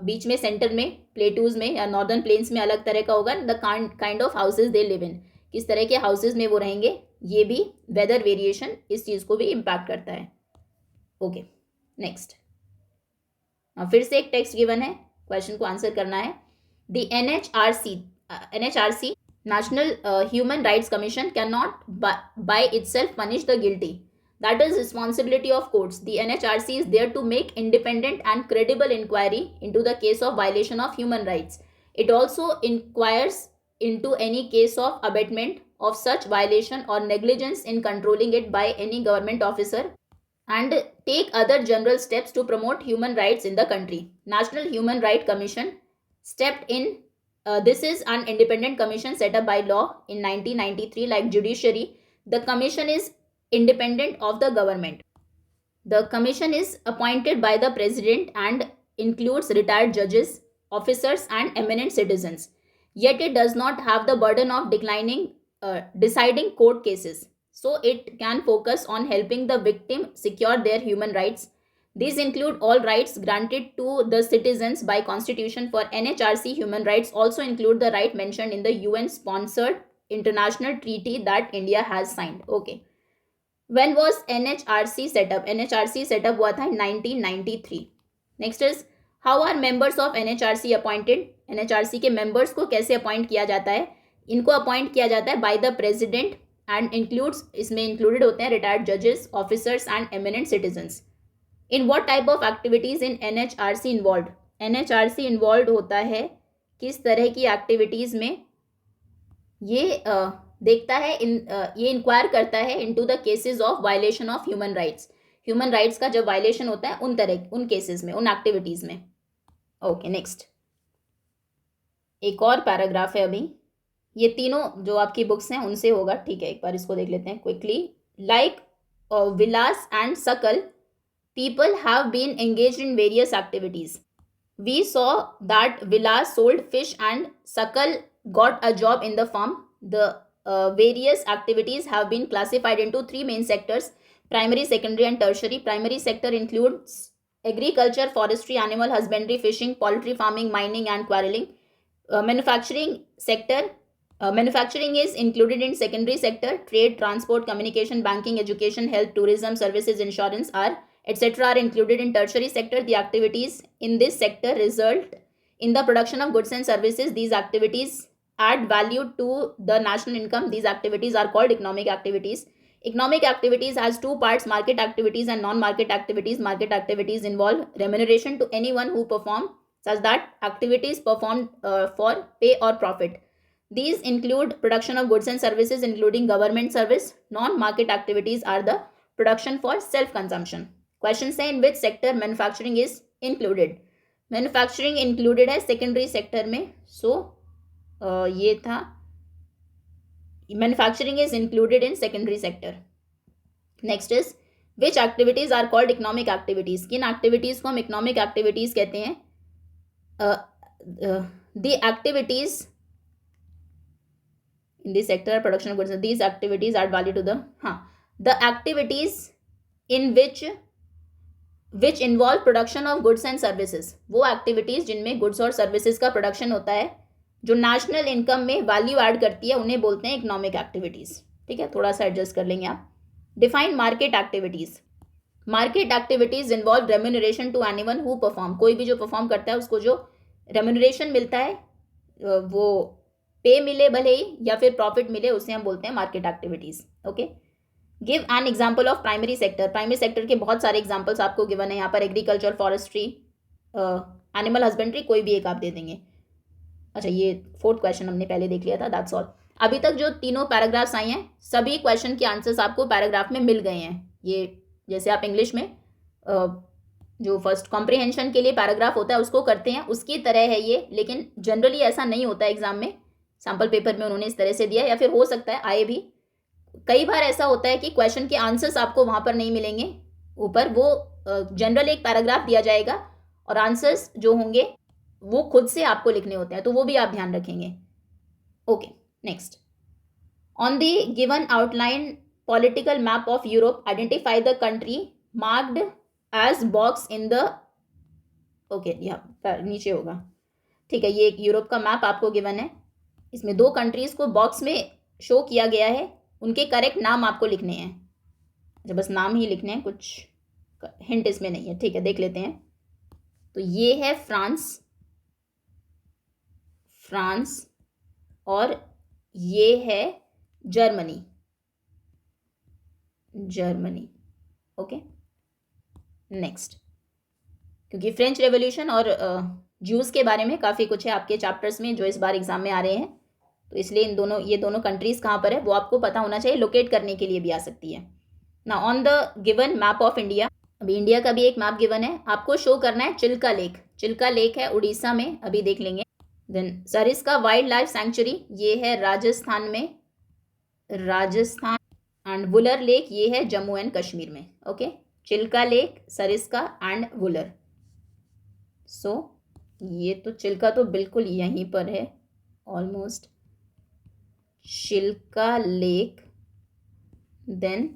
बीच में सेंटर में प्लेटूज में या नॉर्दर्न प्लेन्स में अलग तरह का होगा। The kind of houses they live in, किस तरह के हाउसेज में वो रहेंगे, ये भी वेदर वेरिएशन इस चीज़ को भी इम्पैक्ट करता है। ओके, नेक्स्ट, फिर से एक टेक्स्ट गिवन है, क्वेश्चन को आंसर करना है। The NHRC national human rights commission can not by itself punish the guilty, that is responsibility of courts. The NHRC is there to make independent and credible inquiry into the case of violation of human rights. It also inquires into any case of abatement of such violation or negligence in controlling it by any government officer and take other general steps to promote human rights in the country. National Human Rights Commission stepped in. This is an independent commission set up by law in 1993, like judiciary. The commission is independent of the government. The commission is appointed by the president and includes retired judges, officers, and eminent citizens. Yet it does not have the burden of declining deciding court cases, so it can focus on helping the victim secure their human rights. These include all rights granted to the citizens by constitution. For NHRC, human rights also include the right mentioned in the UN sponsored international treaty that India has signed. Okay, when was NHRC set up? NHRC set up हुआ था 1993. Next is, how are members of NHRC appointed? NHRC के members को कैसे appoint किया जाता है? इनको appoint किया जाता है by the president and includes, इसमें इंक्लूडेड होते हैं रिटायर्ड जजेस, officers and eminent citizens. In what type of activities in NHRC involve? NHRC involve होता है किस तरह की एक्टिविटीज में? ये देखता है ये इंक्वायर करता है into the cases of violation of human rights. Human rights का जब वायलेशन होता है उन केसेस में, उन एक्टिविटीज में. ओके, नेक्स्ट एक और पैराग्राफ है. अभी ये तीनों जो आपकी बुक्स हैं उनसे होगा, ठीक है. एक बार इसको देख लेते हैं quickly. Like Vilas and Sakal, people have been engaged in various activities. We saw that Vilas sold fish and Sakal got a job in the farm. The various activities have been classified into three main sectors: primary, secondary and tertiary. Primary sector includes agriculture, forestry, animal husbandry, fishing, poultry farming, mining and quarrying. Manufacturing sector, manufacturing is included in secondary sector. Trade, transport, communication, banking, education, health, tourism, services, insurance are etc. are included in tertiary sector. The activities in this sector result in the production of goods and services. These activities add value to the national income. These activities are called economic activities. Economic activities has two parts: market activities and non-market activities. Market activities involve remuneration to anyone who perform such that activities performed for pay or profit. These include production of goods and services including government service. Non-market activities are the production for self-consumption. Questions है, in which sector manufacturing is included? Manufacturing included है secondary sector में. So ये था, manufacturing is included in secondary sector. Next is, which activities are called economic activities? किन activities को हम economic activities कहते हैं? The activities in this sector production goods, these activities are value to the, the activities in which involve production of goods and services. वो activities जिनमें goods और services का production होता है, जो नेशनल इनकम में वैल्यू ऐड करती है, उन्हें बोलते हैं इकोनॉमिक एक्टिविटीज. ठीक है, थोड़ा सा एडजस्ट कर लेंगे आप. Define market activities. Market activities involve remuneration to anyone who perform. कोई भी जो परफॉर्म करता है उसको जो रेम्यूनरेशन मिलता है, वो पे मिले भले ही या फिर प्रॉफिट मिले, उसे हम बोलते हैं market activities. Okay, give an example of primary sector. Primary sector के बहुत सारे एग्जाम्पल्स आपको गिवन है यहाँ पर. एग्रीकल्चर, फॉरेस्ट्री, एनिमल हस्बेंड्री, कोई भी एक आप दे देंगे. अच्छा, ये 4th क्वेश्चन हमने पहले देख लिया था. That's all. अभी तक जो तीनों पैराग्राफ्स आई हैं, सभी क्वेश्चन के आंसर्स आपको पैराग्राफ में मिल गए हैं. ये जैसे आप इंग्लिश में जो फर्स्ट कॉम्प्रिहेंशन के लिए पैराग्राफ होता है उसको करते हैं, उसकी तरह है ये. लेकिन जनरली ऐसा नहीं होता है एग्जाम में. सैम्पल पेपर में उन्होंने इस तरह से दिया, या फिर हो सकता है आए भी. कई बार ऐसा होता है कि क्वेश्चन के आंसर्स आपको वहाँ पर नहीं मिलेंगे ऊपर. वो जनरल एक पैराग्राफ दिया जाएगा और आंसर्स जो होंगे वो खुद से आपको लिखने होते हैं, तो वो भी आप ध्यान रखेंगे. Okay, next. On the given outline political map of Europe, identify the country marked as box in the, okay यहाँ नीचे होगा. ठीक है, ये एक यूरोप का मैप आपको गिवन है. इसमें 2 कंट्रीज को बॉक्स में शो किया गया है. उनके करेक्ट नाम आपको लिखने हैं. अच्छा, बस नाम ही लिखने हैं, कुछ हिंट इसमें नहीं है. ठीक है, देख लेते हैं. तो ये है फ्रांस और ये है जर्मनी. Okay, next. क्योंकि फ्रेंच रेवोल्यूशन और ज्यूज़ के बारे में काफ़ी कुछ है आपके चैप्टर्स में जो इस बार एग्जाम में आ रहे हैं, तो इसलिए ये दोनों कंट्रीज़ कहाँ पर है वो आपको पता होना चाहिए. लोकेट करने के लिए भी आ सकती है ना. On the given map of India, अभी इंडिया का भी एक मैप गिवन है. आपको शो करना है चिल्का लेक. चिल्का लेक है उड़ीसा में, अभी देख लेंगे. Then Sariska wildlife sanctuary, ये है राजस्थान में, एंड वुलर लेक ये है जम्मू एंड कश्मीर में. Okay, Chilka lake, Sariska and Wular. So ये तो चिल्का तो बिल्कुल यहीं पर है almost. Chilka lake, then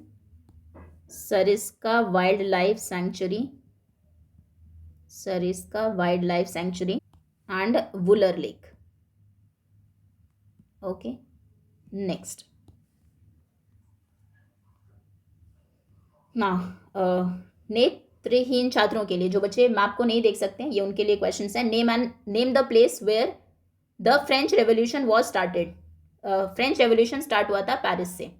Sariska wildlife sanctuary, Sariska wildlife sanctuary and Wular lake. Okay, next. ना नेत्रहीन छात्रों के लिए, जो बच्चे मैप को नहीं देख सकते हैं, ये उनके लिए क्वेश्चंस हैं. Name the place where the French revolution was started. French revolution start हुआ था पेरिस से.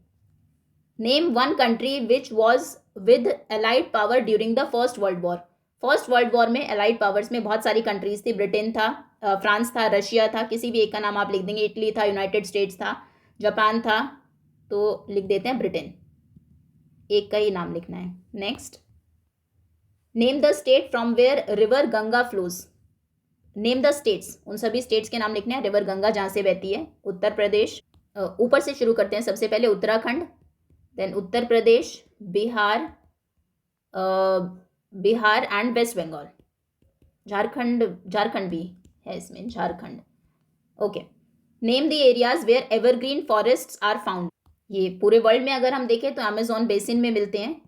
Name one country which was with allied power during the first world war. First world war में एलाइड पावर्स में बहुत सारी countries थी. Britain था, France था, रशिया था, किसी भी एक का नाम आप लिख देंगे. इटली था, यूनाइटेड स्टेट्स था, जापान था, तो लिख देते हैं ब्रिटेन. एक का ही नाम लिखना है. Next. Name the state from where river Ganga flows. Name the states, उन सभी स्टेट्स के नाम लिखने हैं रिवर गंगा जहाँ से बहती है. उत्तर प्रदेश, ऊपर से शुरू करते हैं. सबसे पहले उत्तराखंड, देन उत्तर प्रदेश, बिहार, बिहार एंड वेस्ट बंगाल. झारखंड भी है इसमें, Jharkhand. Okay. Name the areas where evergreen forests are found. ये पूरे वर्ल्ड में अगर हम देखें तो अमेजोन बेसिन में मिलते हैं,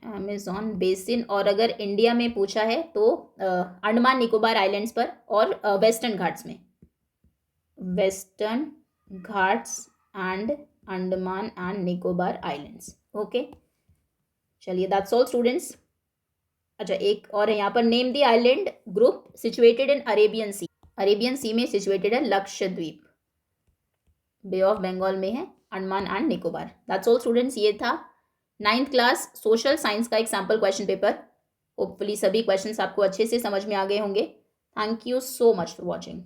अमेजोन बेसिन. और अगर इंडिया में पूछा है तो अंडमान निकोबार आइलैंड्स पर और वेस्टर्न घाट्स में. Western Ghats and Andaman and Nicobar islands. Okay, चलिए, दैट्स ऑल स्टूडेंट्स. अच्छा, एक और है यहाँ पर. Name the island group situated in Arabian sea. Arabian sea में सिचुएटेड है लक्षद्वीप. बे ऑफ बंगाल में है Andaman and Nicobar. That's all students. ये था 9th क्लास सोशल साइंस का एक सैम्पल क्वेश्चन पेपर. होपफुली सभी क्वेश्चंस आपको अच्छे से समझ में आ गए होंगे. Thank you so much for watching.